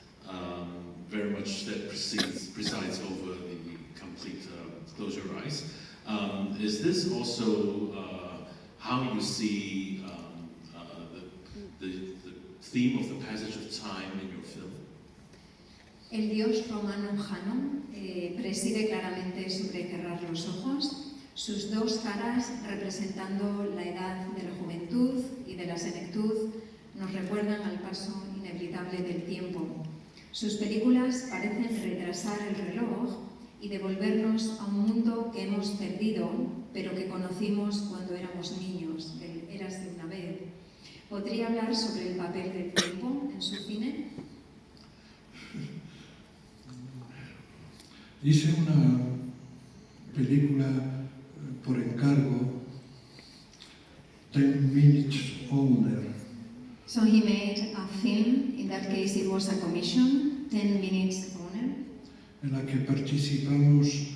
very much that presides over the complete Close Your Eyes. Is this also how you see the theme of the passage of time in your film? El dios romano Jano preside claramente sobre cerrar los ojos, sus dos caras representando la edad de la juventud y de la senectud nos recuerdan al paso inevitable del tiempo. Sus películas parecen retrasar el reloj y devolvernos a un mundo que hemos perdido, pero que conocimos cuando éramos niños, del Érase una vez. ¿Podría hablar sobre el papel del tiempo en su cine? Hice una película por encargo, 10 Minutes Older, So he made a film, in that case it was a commission, 10 Minutes Owner. en la que participamos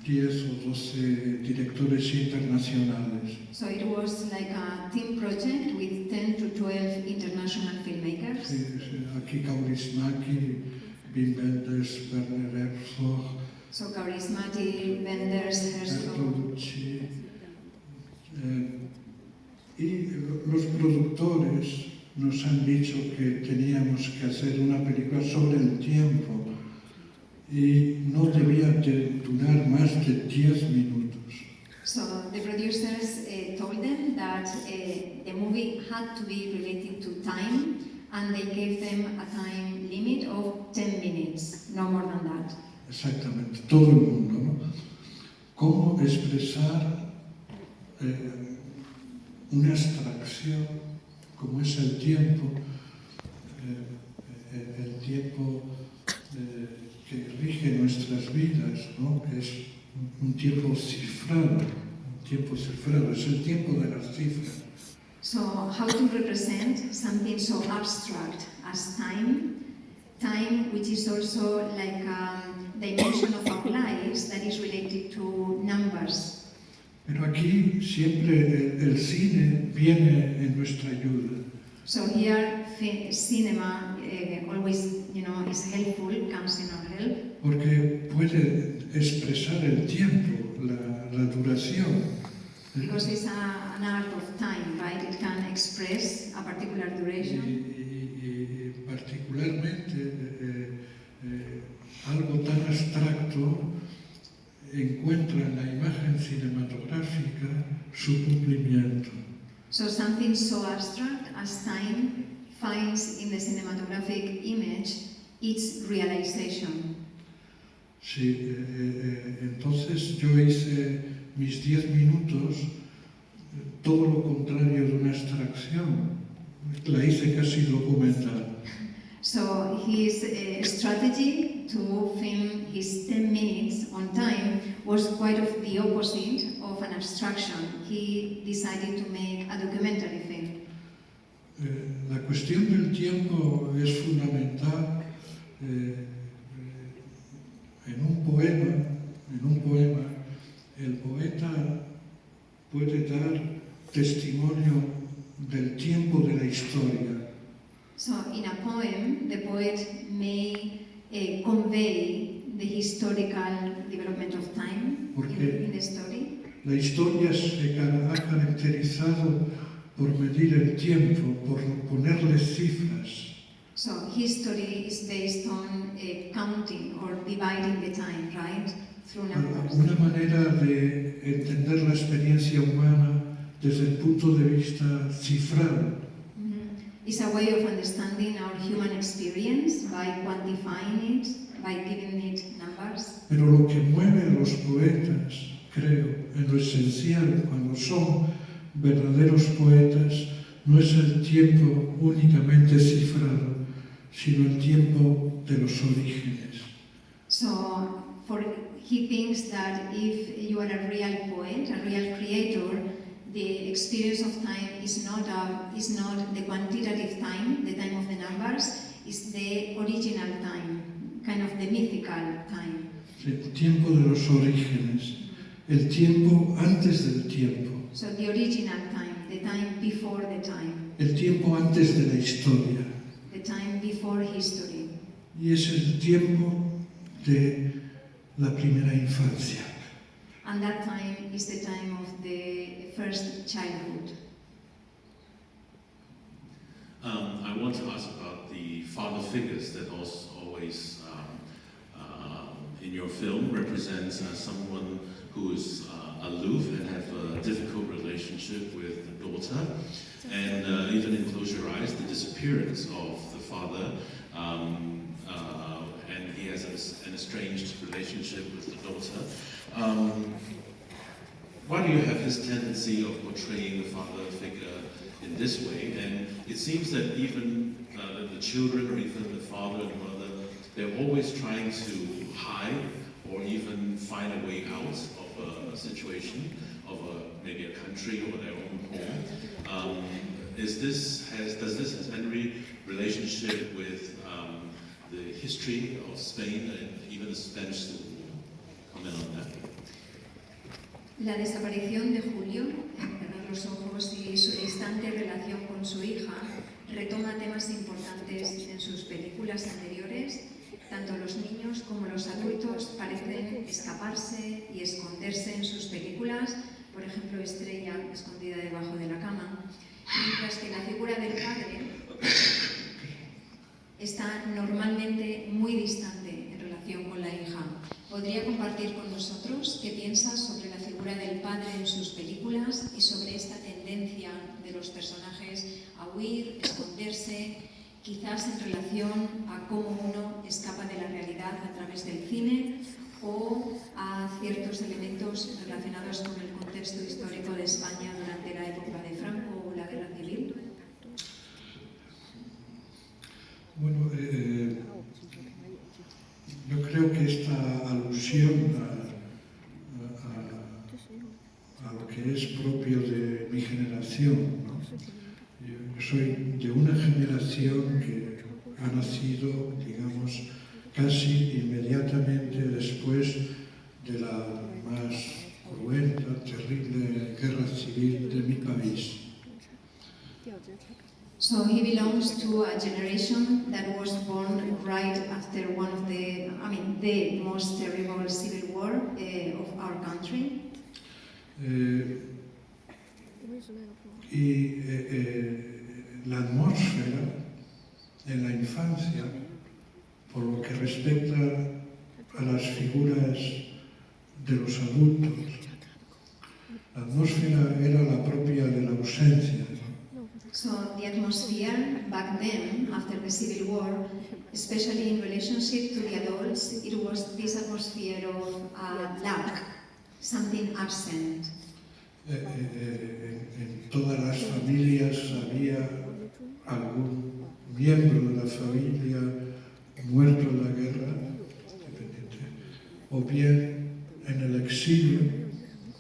10 o 12 directores internacionales. So it was like a team project with 10 to 12 international filmmakers. Aquí Kaurismäki, Wim Wenders, Werner Herzog, So Kaurismäki, Wenders, Herzog. Bertolucci. Y los productores nos han dicho que teníamos que hacer una película sobre el tiempo y no debía de durar más de 10 minutos. So the producers told them that the movie had to be related to time, and they gave them a time limit of 10 minutes, no more than that. Exactamente, todo el mundo, ¿no? ¿Cómo expresar una abstracción como es el tiempo que rige nuestras vidas, ¿no? Que es un tiempo cifrado, es el tiempo de las cifras. So how to represent something so abstract as time, which is also like a dimension of our lives that is related to numbers. Pero aquí siempre el cine viene en nuestra ayuda. So here cinema always, is helpful, comes in our help. Porque puede expresar el tiempo, la duración. Because it's an art of time, right? It can express a particular duration. Y particularmente algo tan abstracto encuentra en la imagen cinematográfica su cumplimiento. So something so abstract as time finds in the cinematographic image its realization. Sí, entonces yo hice mis 10 minutos todo lo contrario de una abstracción. La hice casi documental. So his strategy to film his 10 minutes on time was quite of the opposite of an abstraction. He decided to make a documentary film. La cuestión del tiempo es fundamental en un poema. El poeta puede dar testimonio del tiempo de la historia. So in a poem, the poet may convey the historical development of time in the story. La historia se ha caracterizado por medir el tiempo, por ponerle cifras. So history is based on counting or dividing the time, right? Through numbers. Una manera de entender la experiencia humana desde el punto de vista cifrado. It's a way of understanding our human experience by quantifying it, by giving it numbers. Pero lo que mueve a los poetas, creo, en lo esencial, cuando son verdaderos poetas, no es el tiempo únicamente cifrado, sino el tiempo de los orígenes. So, he thinks that if you are a real poet, a real creator, the experience of time is not the quantitative time, the time of the numbers, it's the original time, kind of the mythical time. El tiempo de los orígenes, el tiempo antes del tiempo. So the original time, the time before the time. El tiempo antes de la historia. The time before history. Y es el tiempo de la primera infancia. And that time is the time of the first childhood. I want to ask about the father figures that also always in your film represents someone who is aloof and have a difficult relationship with the daughter. And even in Close Your Eyes, the disappearance of the father, and he has has an estranged relationship with the daughter. Why do you have this tendency of portraying the father figure in this way? And it seems that even the children or even the father and mother, they're always trying to hide or even find a way out of a situation, of maybe a country or their own home. Does this have any relationship with the history of Spain and even the Spanish Civil War? Comment on that. La desaparición de Julio, cerrar los ojos y su distante relación con su hija retoma temas importantes en sus películas anteriores. Tanto los niños como los adultos parecen escaparse y esconderse en sus películas, por ejemplo, Estrella escondida debajo de la cama, mientras que la figura del padre está normalmente muy distante en relación con la hija. ¿Podría compartir con nosotros qué piensa sobre la figura del padre en sus películas y sobre esta tendencia de los personajes a huir, esconderse, quizás en relación a cómo uno escapa de la realidad a través del cine o a ciertos elementos relacionados con el contexto histórico de España durante la época de Franco o la Guerra Civil? Bueno, yo creo que esta alusión a lo que es propio de mi generación, ¿no? Yo soy de una generación que ha nacido, digamos, casi inmediatamente después de la más cruenta, terrible guerra civil de mi país. So he belongs to a generation that was born right after the most terrible civil war of our country. La atmósfera en la infancia, por lo que respecta a las figuras de los adultos, la atmósfera era la propia de la ausencia. So the atmosphere back then, after the Civil War, especially in relationship to the adults, it was this atmosphere of lack, something absent. En todas las familias había algún miembro de la familia muerto en la guerra, o bien en el exilio.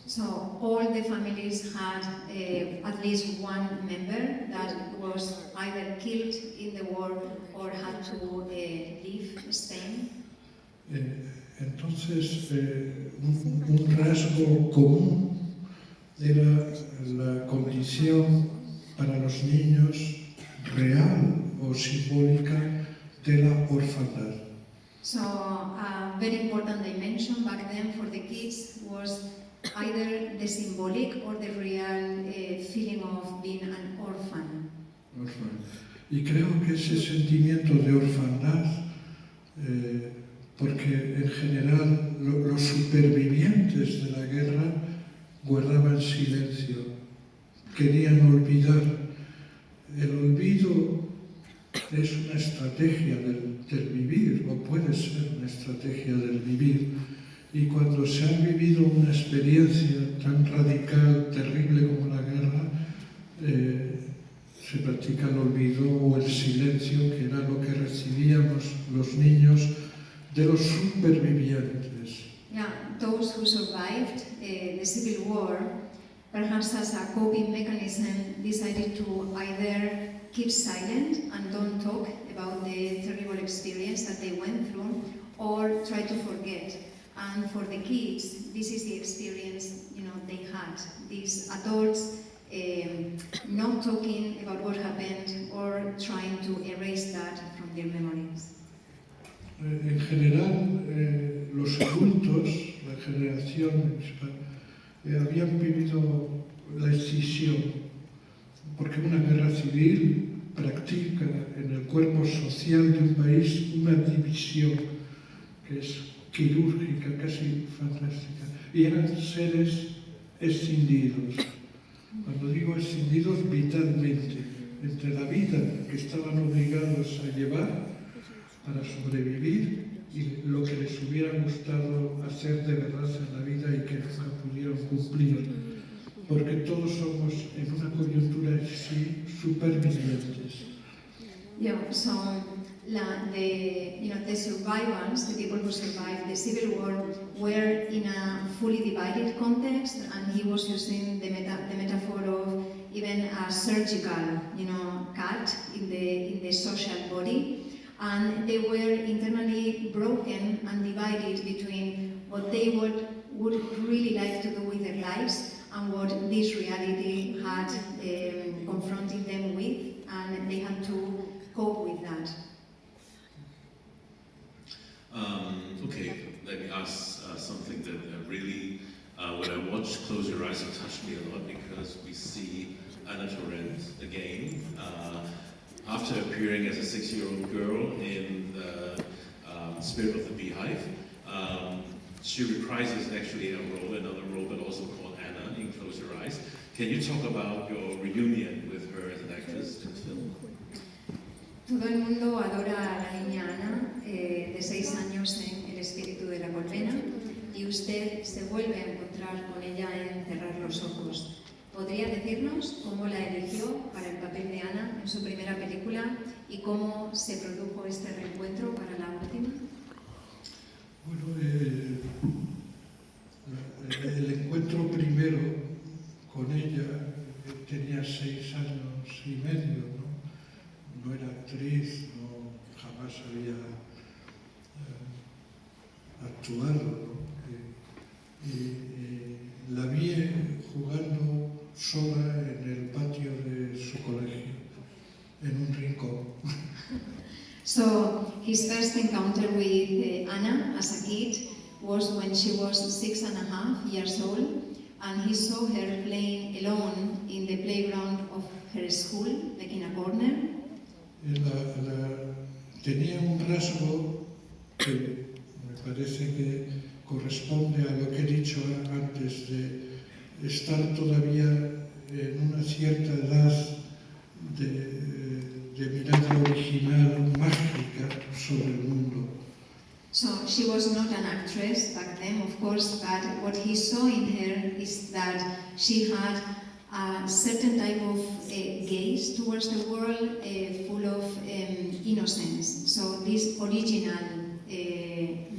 So all the families had at least one member that was either killed in the war or had to leave Spain. Entonces, un rasgo común era la condición para los niños real o simbólica de la orfandad. So a very important dimension back then for the kids was either the symbolic or the real feeling of being an orphan. Y creo que ese sentimiento de orfandad, porque en general los supervivientes de la guerra guardaban silencio, querían olvidar. El olvido es una estrategia del vivir, o puede ser una estrategia del vivir. Y cuando se ha vivido una experiencia tan radical, terrible como la guerra, se practica el olvido o el silencio, que era lo que recibíamos los niños de los supervivientes. Yeah, those who survived the Civil War, perhaps as a coping mechanism, decided to either keep silent and don't talk about the terrible experience that they went through, or try to forget. And for the kids, this is the experience they had. These adults not talking about what happened or trying to erase that from their memories. En general, los adultos, la generación, habían vivido la escisión, porque una guerra civil practica en el cuerpo social de un país una división que es quirúrgica, casi fantástica, y eran seres escindidos. Cuando digo escindidos, vitalmente, entre la vida que estaban obligados a llevar para sobrevivir y lo que les hubiera gustado hacer de verdad en la vida y que nunca pudieron cumplir, porque todos somos en una coyuntura así supervivientes. Yeah, so the survivors, the people who survived the Civil War, were in a fully divided context, and he was using the metaphor of even a surgical, cut in the social body, and they were internally broken and divided between what they would really like to do with their lives and what this reality had confronted them with, and they had to cope with that. Okay, let me ask something that really, when I watched Close Your Eyes, it touched me a lot, because we see Anna Torrent again, after appearing as a 6-year-old girl in the Spirit of the Beehive. She reprises actually another role, but also called Anna in Close Your Eyes. Can you talk about your reunion with her as an actress in the film? Todo el mundo adora a la niña Ana, de 6 años en El espíritu de la colmena, y usted se vuelve a encontrar con ella en Cerrar los ojos. ¿Podría decirnos cómo la eligió para el papel de Ana en su primera película y cómo se produjo este reencuentro para la última? Bueno, el encuentro primero con ella, tenía 6 años y medio, ¿no? No era actriz, jamás había actuado, ¿no? Y la vi jugando sola en el patio de su colegio, en un rincón. So his first encounter with Anna as a kid was when she was 6.5 years old, and he saw her playing alone in the playground of her school, like in a corner. Tenía un rasgo que me parece que corresponde a lo que he dicho antes, de estar todavía en una cierta edad de mirada original, mágica sobre el mundo. So she was not an actress back then, of course, but what he saw in her is that she had a certain type of gaze towards the world, full of innocence. So this original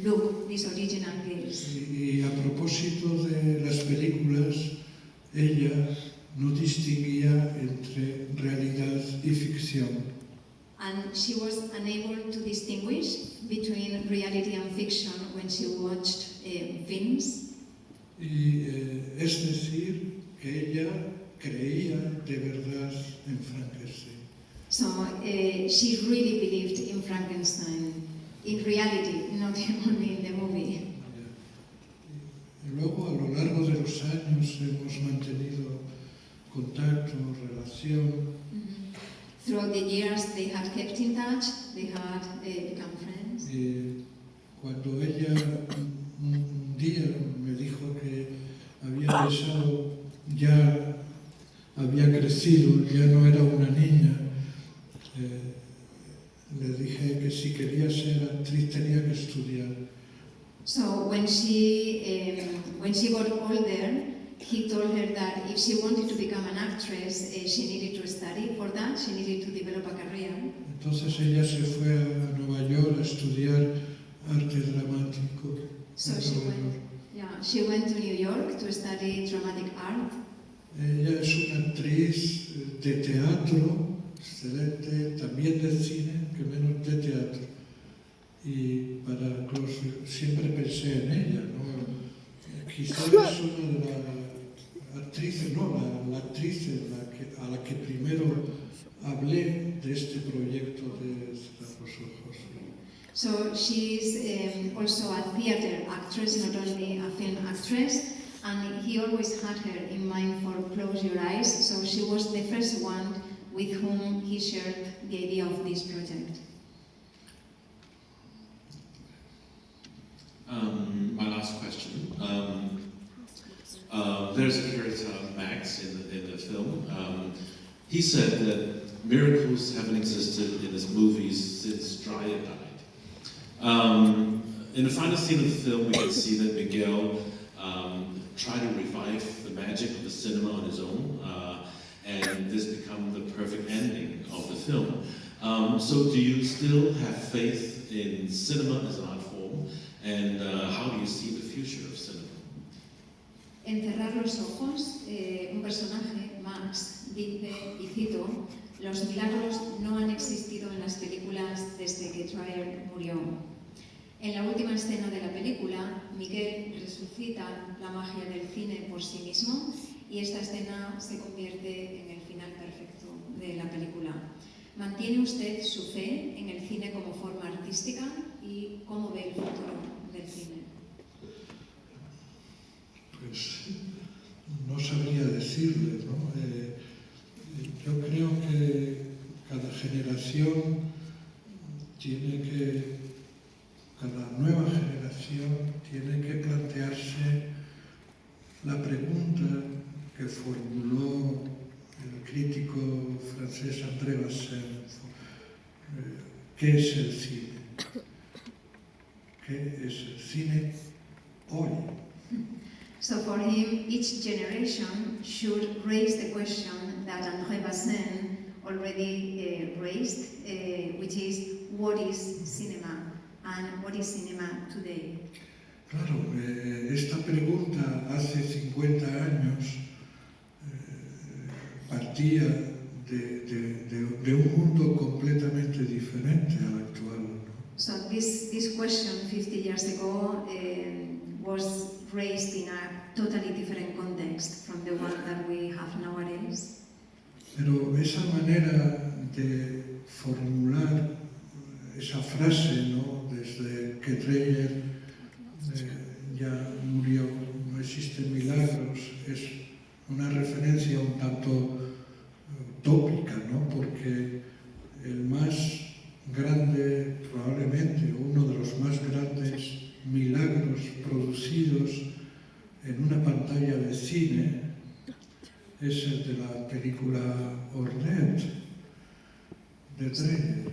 look, this original gaze. Y a propósito de las películas, ella no distinguía entre realidad y ficción. And she was unable to distinguish between reality and fiction when she watched films. Y es decir, que ella creía de verdad en Frankenstein. So she really believed in Frankenstein, in reality, not only in the movie. Y luego, a lo largo de los años, hemos mantenido contacto, relación. Throughout the years, they had kept in touch, they had become friends. Y cuando ella un día me dijo que había besado, ya había crecido, ya no era una niña, le dije que si quería ser actriz tenía que estudiar. So when she got older, he told her that if she wanted to become an actress, she needed to study. For that, she needed to develop a career. Entonces ella se fue a Nueva York a estudiar arte dramático. So she went to New York to study dramatic art. Ella es una actriz de teatro, excelente, también de cine, que menos de teatro. Y siempre pensé en ella, ¿no? Quizás es una de las actrices, la actriz a la que primero hablé de este proyecto de Cerrar los Ojos. So she's also a theater actress, not only a film actress, and he always had her in mind for Close Your Eyes, so she was the first one with whom he shared the idea of this project. My last question. There's a character, Max, in the film. He said that miracles haven't existed in his movies since Dreier died. in the final scene of the film, we can see that Miguel tried to revive the magic of the cinema on his own, and this became the perfect ending of the film. So do you still have faith in cinema as an art form, and how do you see the future of cinema? En Cerrar los ojos, un personaje, Max, dice, y cito, los milagros no han existido en las películas desde que Trier murió. En la última escena de la película, Miguel resucita la magia del cine por sí mismo y esta escena se convierte en el final perfecto de la película. ¿Mantiene usted su fe en el cine como forma artística y cómo ve el futuro del cine? Pues no sabría decirle, ¿no? Yo creo que cada generación cada nueva generación tiene que plantearse la pregunta que formuló el crítico francés André Bazin, ¿qué es el cine? ¿Qué es el cine hoy? So for him, each generation should raise the question that André Bazin already raised, which is, what is cinema? And what is cinema today? Claro, esta pregunta hace 50 años partía de un mundo completamente diferente al actual, ¿no? So this question 50 years ago was raised in a totally different context from the one that we have nowadays. Pero esa manera de formular esa frase, ¿no? Desde que Dreyer ya murió, no existen milagros, es una referencia un tanto utópica, ¿no? Porque el más grande, probablemente uno de los más grandes milagros producidos en una pantalla de cine es el de la película Ornette de Dreyer.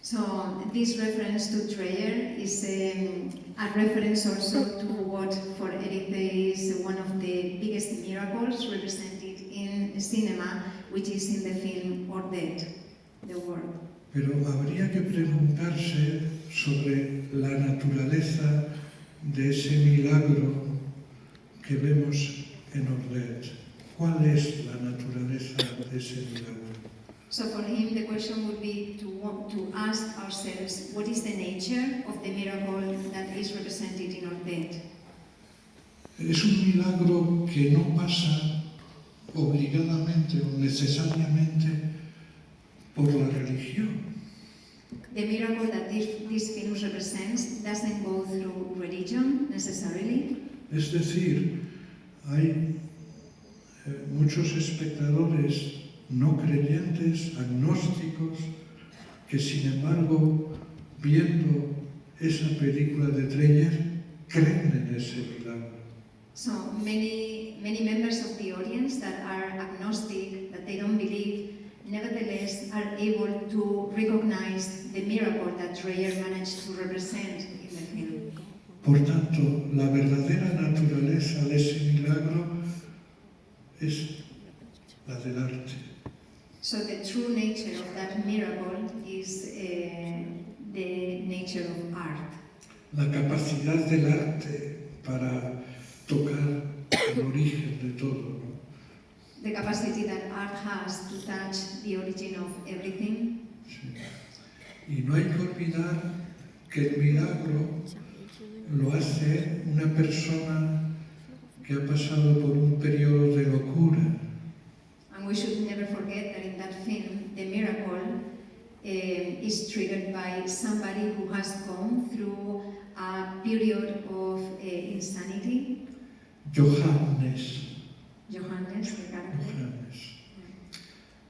So this reference to Dreyer is a reference also to what for Eric is one of the biggest miracles represented in cinema, which is in the film Ornette, The World. Pero habría que preguntarse sobre la naturaleza de ese milagro que vemos en Ornette. ¿Cuál es la naturaleza de ese milagro? So for him, the question would be to ask ourselves, what is the nature of the miracle that is represented in Ornette? Es un milagro que no pasa obligadamente o necesariamente por la religión. The miracle that this film represents doesn't go through religion necessarily. Es decir, hay muchos espectadores no creyentes, agnósticos, que sin embargo, viendo esa película de Dreyer, creen en ese milagro. So many members of the audience that are agnostic, that they don't believe, nevertheless are able to recognize the miracle that Dreyer managed to represent in the film. Por tanto, la verdadera naturaleza de ese milagro es la del arte. So the true nature of that miracle is the nature of art. La capacidad del arte para tocar el origen de todo, ¿no? The capacity that art has to touch the origin of everything. Sí. Y no hay que olvidar que el milagro lo hace una persona que ha pasado por un periodo de locura. And we should never forget that in that film, the miracle is triggered by somebody who has gone through a period of insanity. Johannes, Johannes, the character.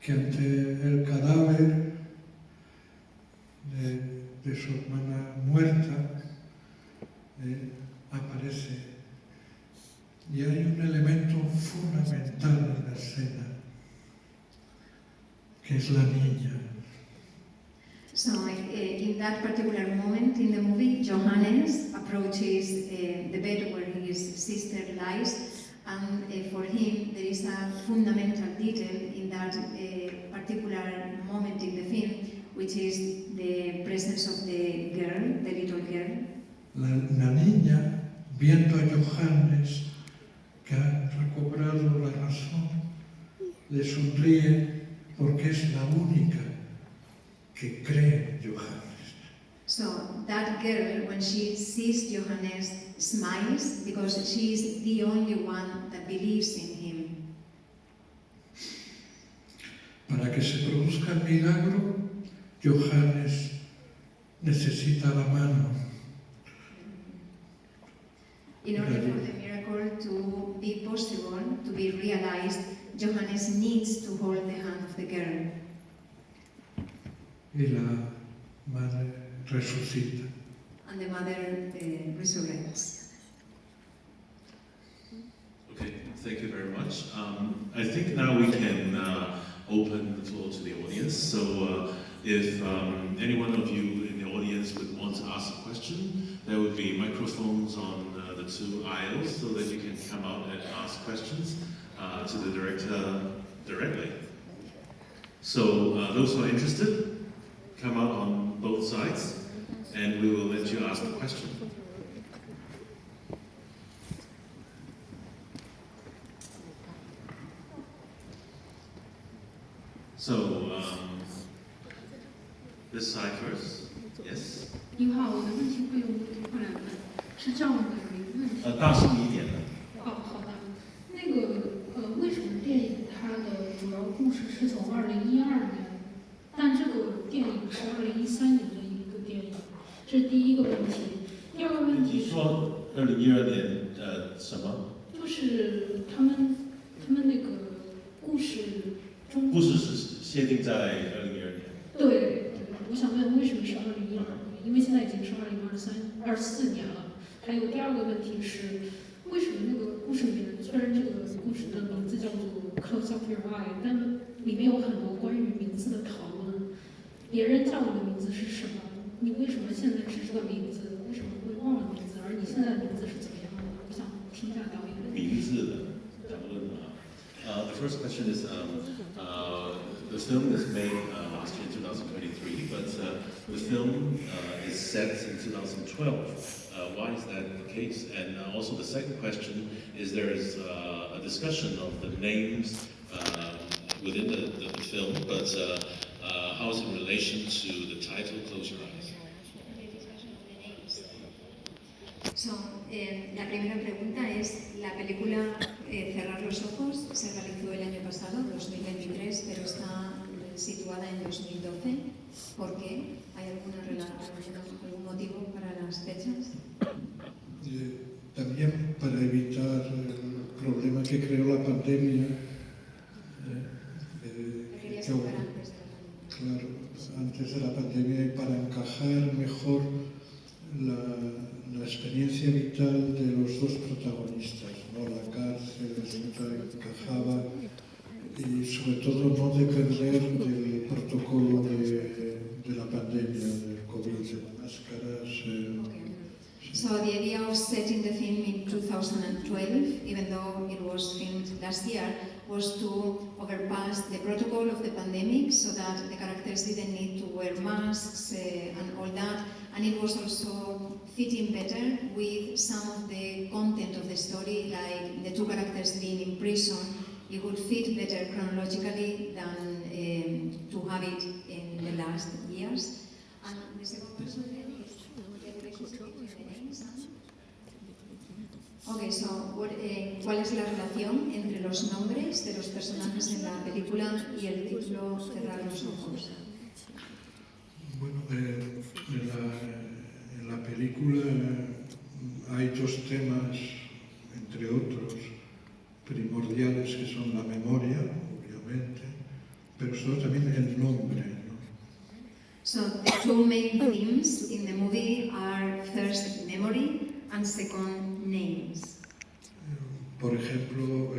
que ante el cadáver de su hermana muerta aparece. Y hay un elemento fundamental en la escena, que es la niña. So So in that particular moment in the movie, Johannes approaches the bed where his sister lies, and for him there is a fundamental detail in that particular moment in the film, which is the presence of the girl, the little girl. La niña, viendo a Johannes, que ha recobrado la razón, le sonríe porque es la única que cree en Johannes. So that girl, when she sees Johannes, smiles because she is the only one that believes in him. Para que se produzca el milagro, Johannes necesita la mano. In order for the miracle to be possible, to be realized, Johannes needs to hold the hand of the girl. Y la madre resucita. And the mother resurrects. Okay, thank you very much. I think now we can open the floor to the audience. So if any one of you in the audience would want to ask a question, there would be microphones on the two aisles so that you can come out and ask questions to the director directly. So those who are interested, come out on both sides and we will let you ask the question. So, this side first. Yes? 你好，我的问题会用麦克风来问，是这样的一个问题。大声一点的。好的。那个为什么电影它的主要故事是从2012年，但这个电影是2013年的一个电影？这是第一个问题。第二个问题是。你说2012年什么？就是他们那个故事中。故事是限定在2012年。对，我想问为什么是2012年？因为现在已经是2024年了。还有第二个问题是，为什么那个故事里面，虽然这个故事的名字叫做 Close Up Your Eye， 但里面有很多关于名字的讨论。别人叫你的名字是什么？你为什么现在是这个名字？为什么会忘了名字？而你现在的名字是怎么样的？我想听一下导演的名字的讨论啊。The first question is, the film is made last year in 2023, but the film is set in 2012. Why is that the case? And also the second question is there is a discussion of the names within the film, but how is it in relation to the title, Close Your Eyes? So, la primera pregunta es, la película Cerrar los ojos se realizó el año pasado, 2023, pero está situada en 2012. ¿Por qué? ¿Hay algún motivo para las fechas? También para evitar el problema que creó la pandemia. Querías tocar antes de la pandemia. Claro, antes de la pandemia y para encajar mejor la experiencia vital de los dos protagonistas, ¿no? La cárcel encajaba y sobre todo no depender del protocolo de la pandemia, del COVID, de máscaras. So the idea of setting the film in 2012, even though it was filmed last year, was to overpass the protocol of the pandemic so that the characters didn't need to wear masks and all that, and it was also fitting better with some of the content of the story, like the two characters being in prison. It would fit better chronologically than to have it in the last years. And the second question is the relationship between the names. Okay, so ¿cuál es la relación entre los nombres de los personajes en la película y el título Cerrar los ojos? Bueno, en la película hay dos temas, entre otros, primordiales, que son la memoria, obviamente, pero sobre todo también el nombre, ¿no? So the two main themes in the movie are first memory and second names. Por ejemplo,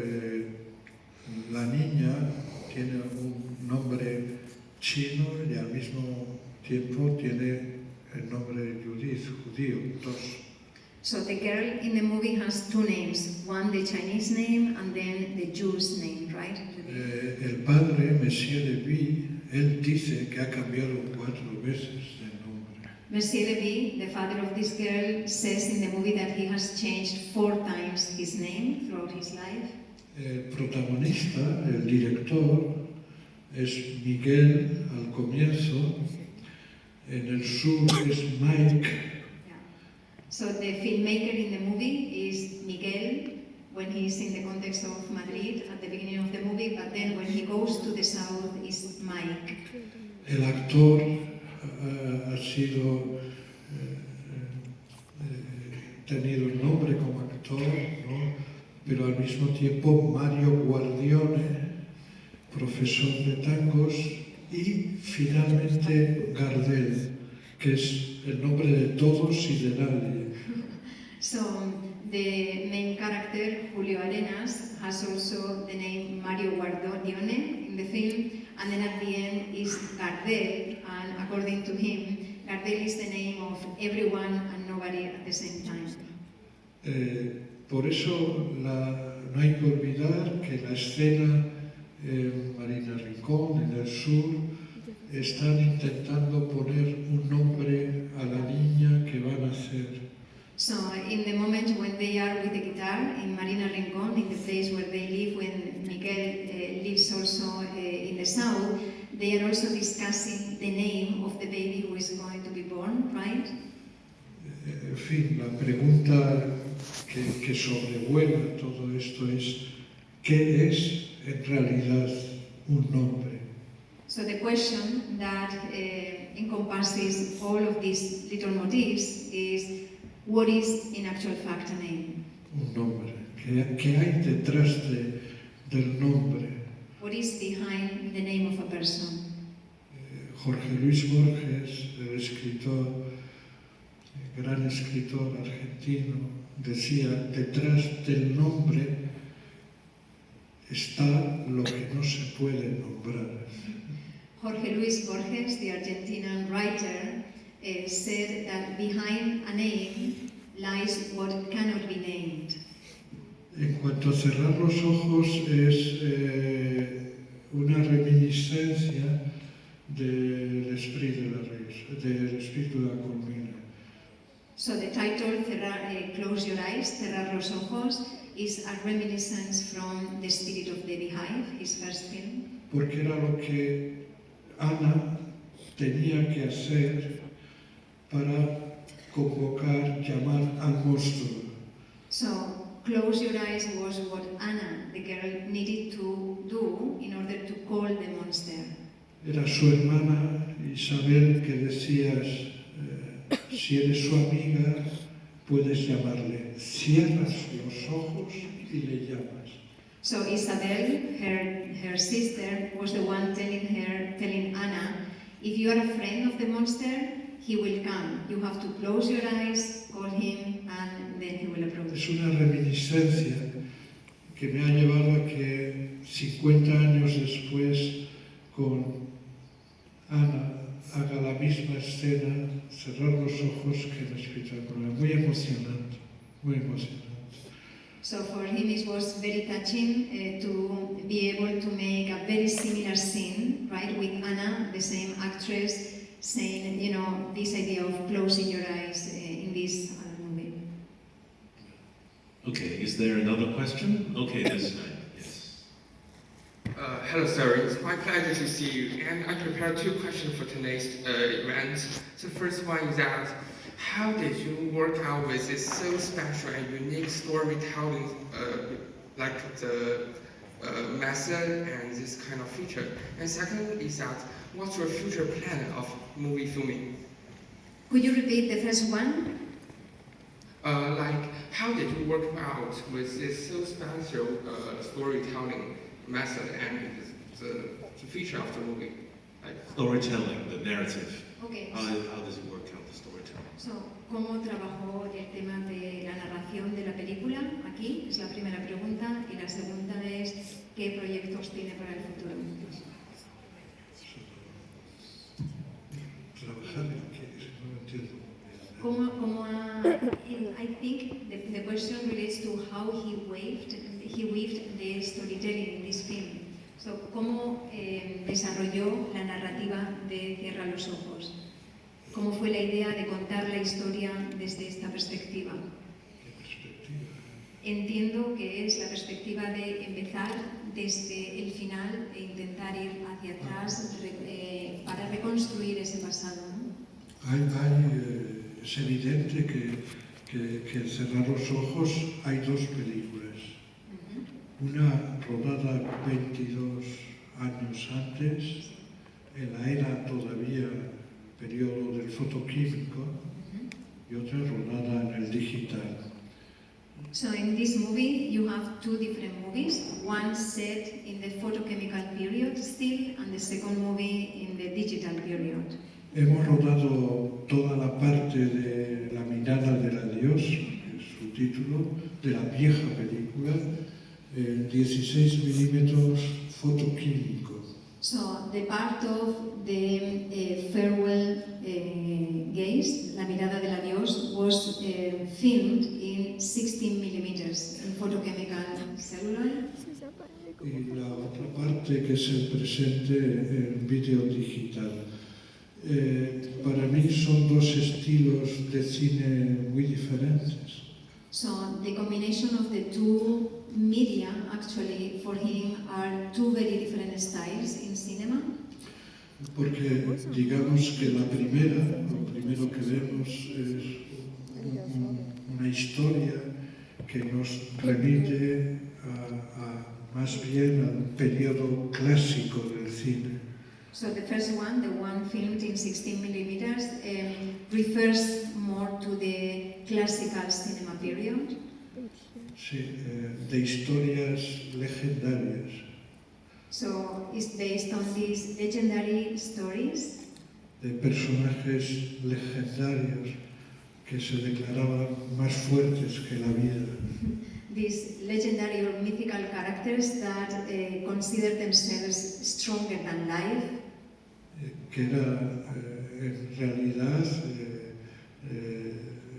la niña tiene un nombre chino y al mismo tiempo tiene el nombre de Judith, judío, dos. So the girl in the movie has two names, one the Chinese name and then the Jewish name, right? El padre, Monsieur Levy, él dice que ha cambiado 4 veces de nombre. Monsieur Levy, the father of this girl, says in the movie that he has changed 4 times his name throughout his life. El protagonista, el director, es Miguel al comienzo, en el sur es Mike. So the filmmaker in the movie is Miguel when he's in the context of Madrid at the beginning of the movie, but then when he goes to the south is Mike. El actor ha sido tenido el nombre como actor, ¿no? Pero al mismo tiempo Mario Guardione, profesor de tangos, y finalmente Gardel, que es el nombre de todos y de nadie. So the main character, Julio Arenas, has also the name Mario Guardione in the film, and then at the end is Gardel, and according to him, Gardel is the name of everyone and nobody at the same time. Por eso no hay que olvidar que la escena en Marina Rincón, en el sur, están intentando poner un nombre a la niña que va a nacer. So in the moment when they are with the guitar in Marina Rincón, in the place where they live, when Miguel lives also in the south, they are also discussing the name of the baby who is going to be born, right? En fin, la pregunta que sobrevuela todo esto es ¿qué es en realidad un nombre? So the question that encompasses all of these little motifs is what is in actual fact a name? Un nombre. ¿Qué hay detrás del nombre? What is behind the name of a person? Jorge Luis Borges, el escritor, el gran escritor argentino, decía, detrás del nombre está lo que no se puede nombrar. Jorge Luis Borges, the Argentinian writer, said that behind a name lies what cannot be named. En cuanto a cerrar los ojos, es una reminiscencia del espíritu de la colmena. So the title, Close Your Eyes, Cerrar los Ojos, is a reminiscence from The Spirit of the Beehive, his first film. Porque era lo que Ana tenía que hacer para convocar, llamar al monstruo. So, Close Your Eyes was what Anna, the girl, needed to do in order to call the monster. Era su hermana Isabel que decías, si eres su amiga, puedes llamarle. Cierras los ojos y le llamas. So Isabel, her sister, was the one telling Anna, if you are a friend of the monster, he will come. You have to close your eyes, call him, and then he will approach. Es una reminiscencia que me ha llevado a que 50 años después, con Ana, haga la misma escena, cerrar los ojos que en el espectáculo. Muy emocionante, muy emocionante. So for him it was very touching to be able to make a very similar scene, right, with Anna, the same actress, saying, you know, this idea of closing your eyes in this movie. Okay, is there another question? Okay, this guy, yes. Hello, sir. It's my pleasure to see you. And I prepared 2 questions for today's event. The first one is that, how did you work out with this so special and unique storytelling, like the method and this kind of feature? And second is that, what's your future plan of movie filming? Could you repeat the first one? Like, how did you work out with this so special storytelling method and the feature of the movie? Like, Storytelling, the narrative. Okay. How does it work out, the storytelling? So, ¿cómo trabajó el tema de la narración de la película? Aquí es la primera pregunta y la segunda es ¿qué proyectos tiene para el futuro? I think the question relates to how he weaved the storytelling in this film. So, ¿cómo desarrolló la narrativa de Cierra los ojos? ¿Cómo fue la idea de contar la historia desde esta perspectiva? Entiendo que es la perspectiva de empezar desde el final e intentar ir hacia atrás para reconstruir ese pasado, ¿no? Es evidente que en Cerrar los ojos hay dos películas. Una rodada 22 años antes, en la era todavía periodo del fotoquímico, y otra rodada en el digital. So in this movie you have two different movies, one set in the photochemical period still, and the second movie in the digital period. Hemos rodado toda la parte de La mirada del adiós, que es su título, de la vieja película, 16 milímetros fotoquímico. So the part of the farewell gaze, La mirada del adiós, was filmed in 16 millimeters in photochemical celluloid. Y la otra parte que es el presente en vídeo digital. Para mí son dos estilos de cine muy diferentes. So the combination of the two media actually for him are two very different styles in cinema. Porque digamos que lo primero que vemos es una historia que nos remite más bien al periodo clásico del cine. So the first one, the one filmed in 16 millimeters, refers more to the classical cinema period. Sí, de historias legendarias. So it's based on these legendary stories De personajes legendarios que se declaraban más fuertes que la vida. these legendary or mythical characters that consider themselves stronger than life. Que era en realidad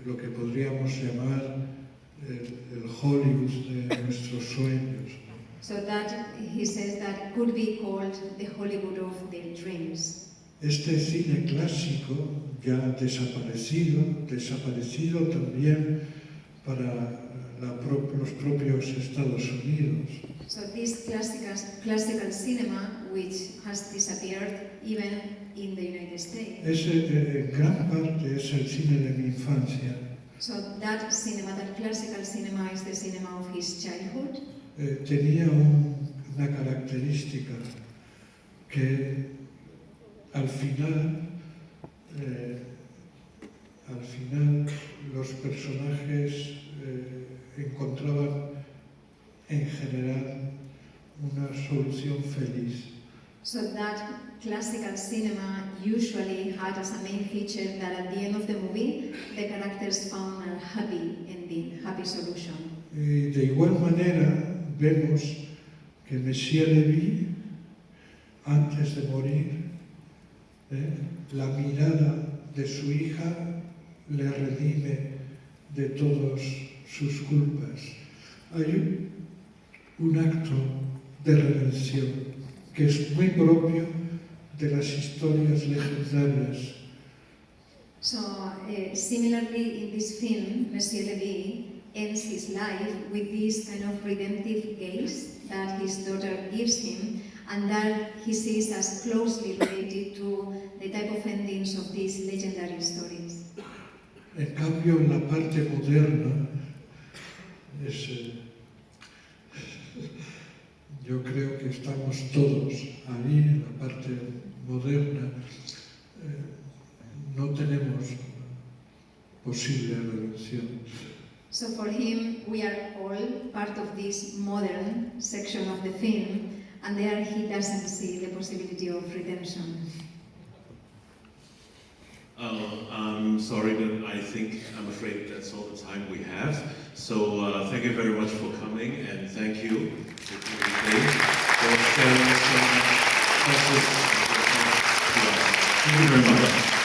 lo que podríamos llamar el Hollywood de nuestros sueños. So that he says that could be called the Hollywood of their dreams. Este cine clásico ya desaparecido también para los propios Estados Unidos. So this classical cinema, which has disappeared even in the United States. En gran parte es el cine de mi infancia. So that cinema, that classical cinema, is the cinema of his childhood. Tenía una característica que al final los personajes encontraban en general una solución feliz. So that classical cinema usually had as a main feature that at the end of the movie the characters found a happy ending, happy solution. Y de igual manera vemos que Messier Lévy, antes de morir, la mirada de su hija le redime de todas sus culpas. Hay un acto de redención que es muy propio de las historias legendarias. So similarly in this film, Messier Lévy ends his life with this kind of redemptive gaze that his daughter gives him, and that he sees as closely related to the type of endings of these legendary stories. En cambio, en la parte moderna, yo creo que estamos todos ahí, en la parte moderna, no tenemos posible redención. So for him, we are all part of this modern section of the film, and there he doesn't see the possibility of redemption. I'm sorry, but I'm afraid that's all the time we have. So thank you very much for coming, and thank you for sharing some precious. Thank you very much.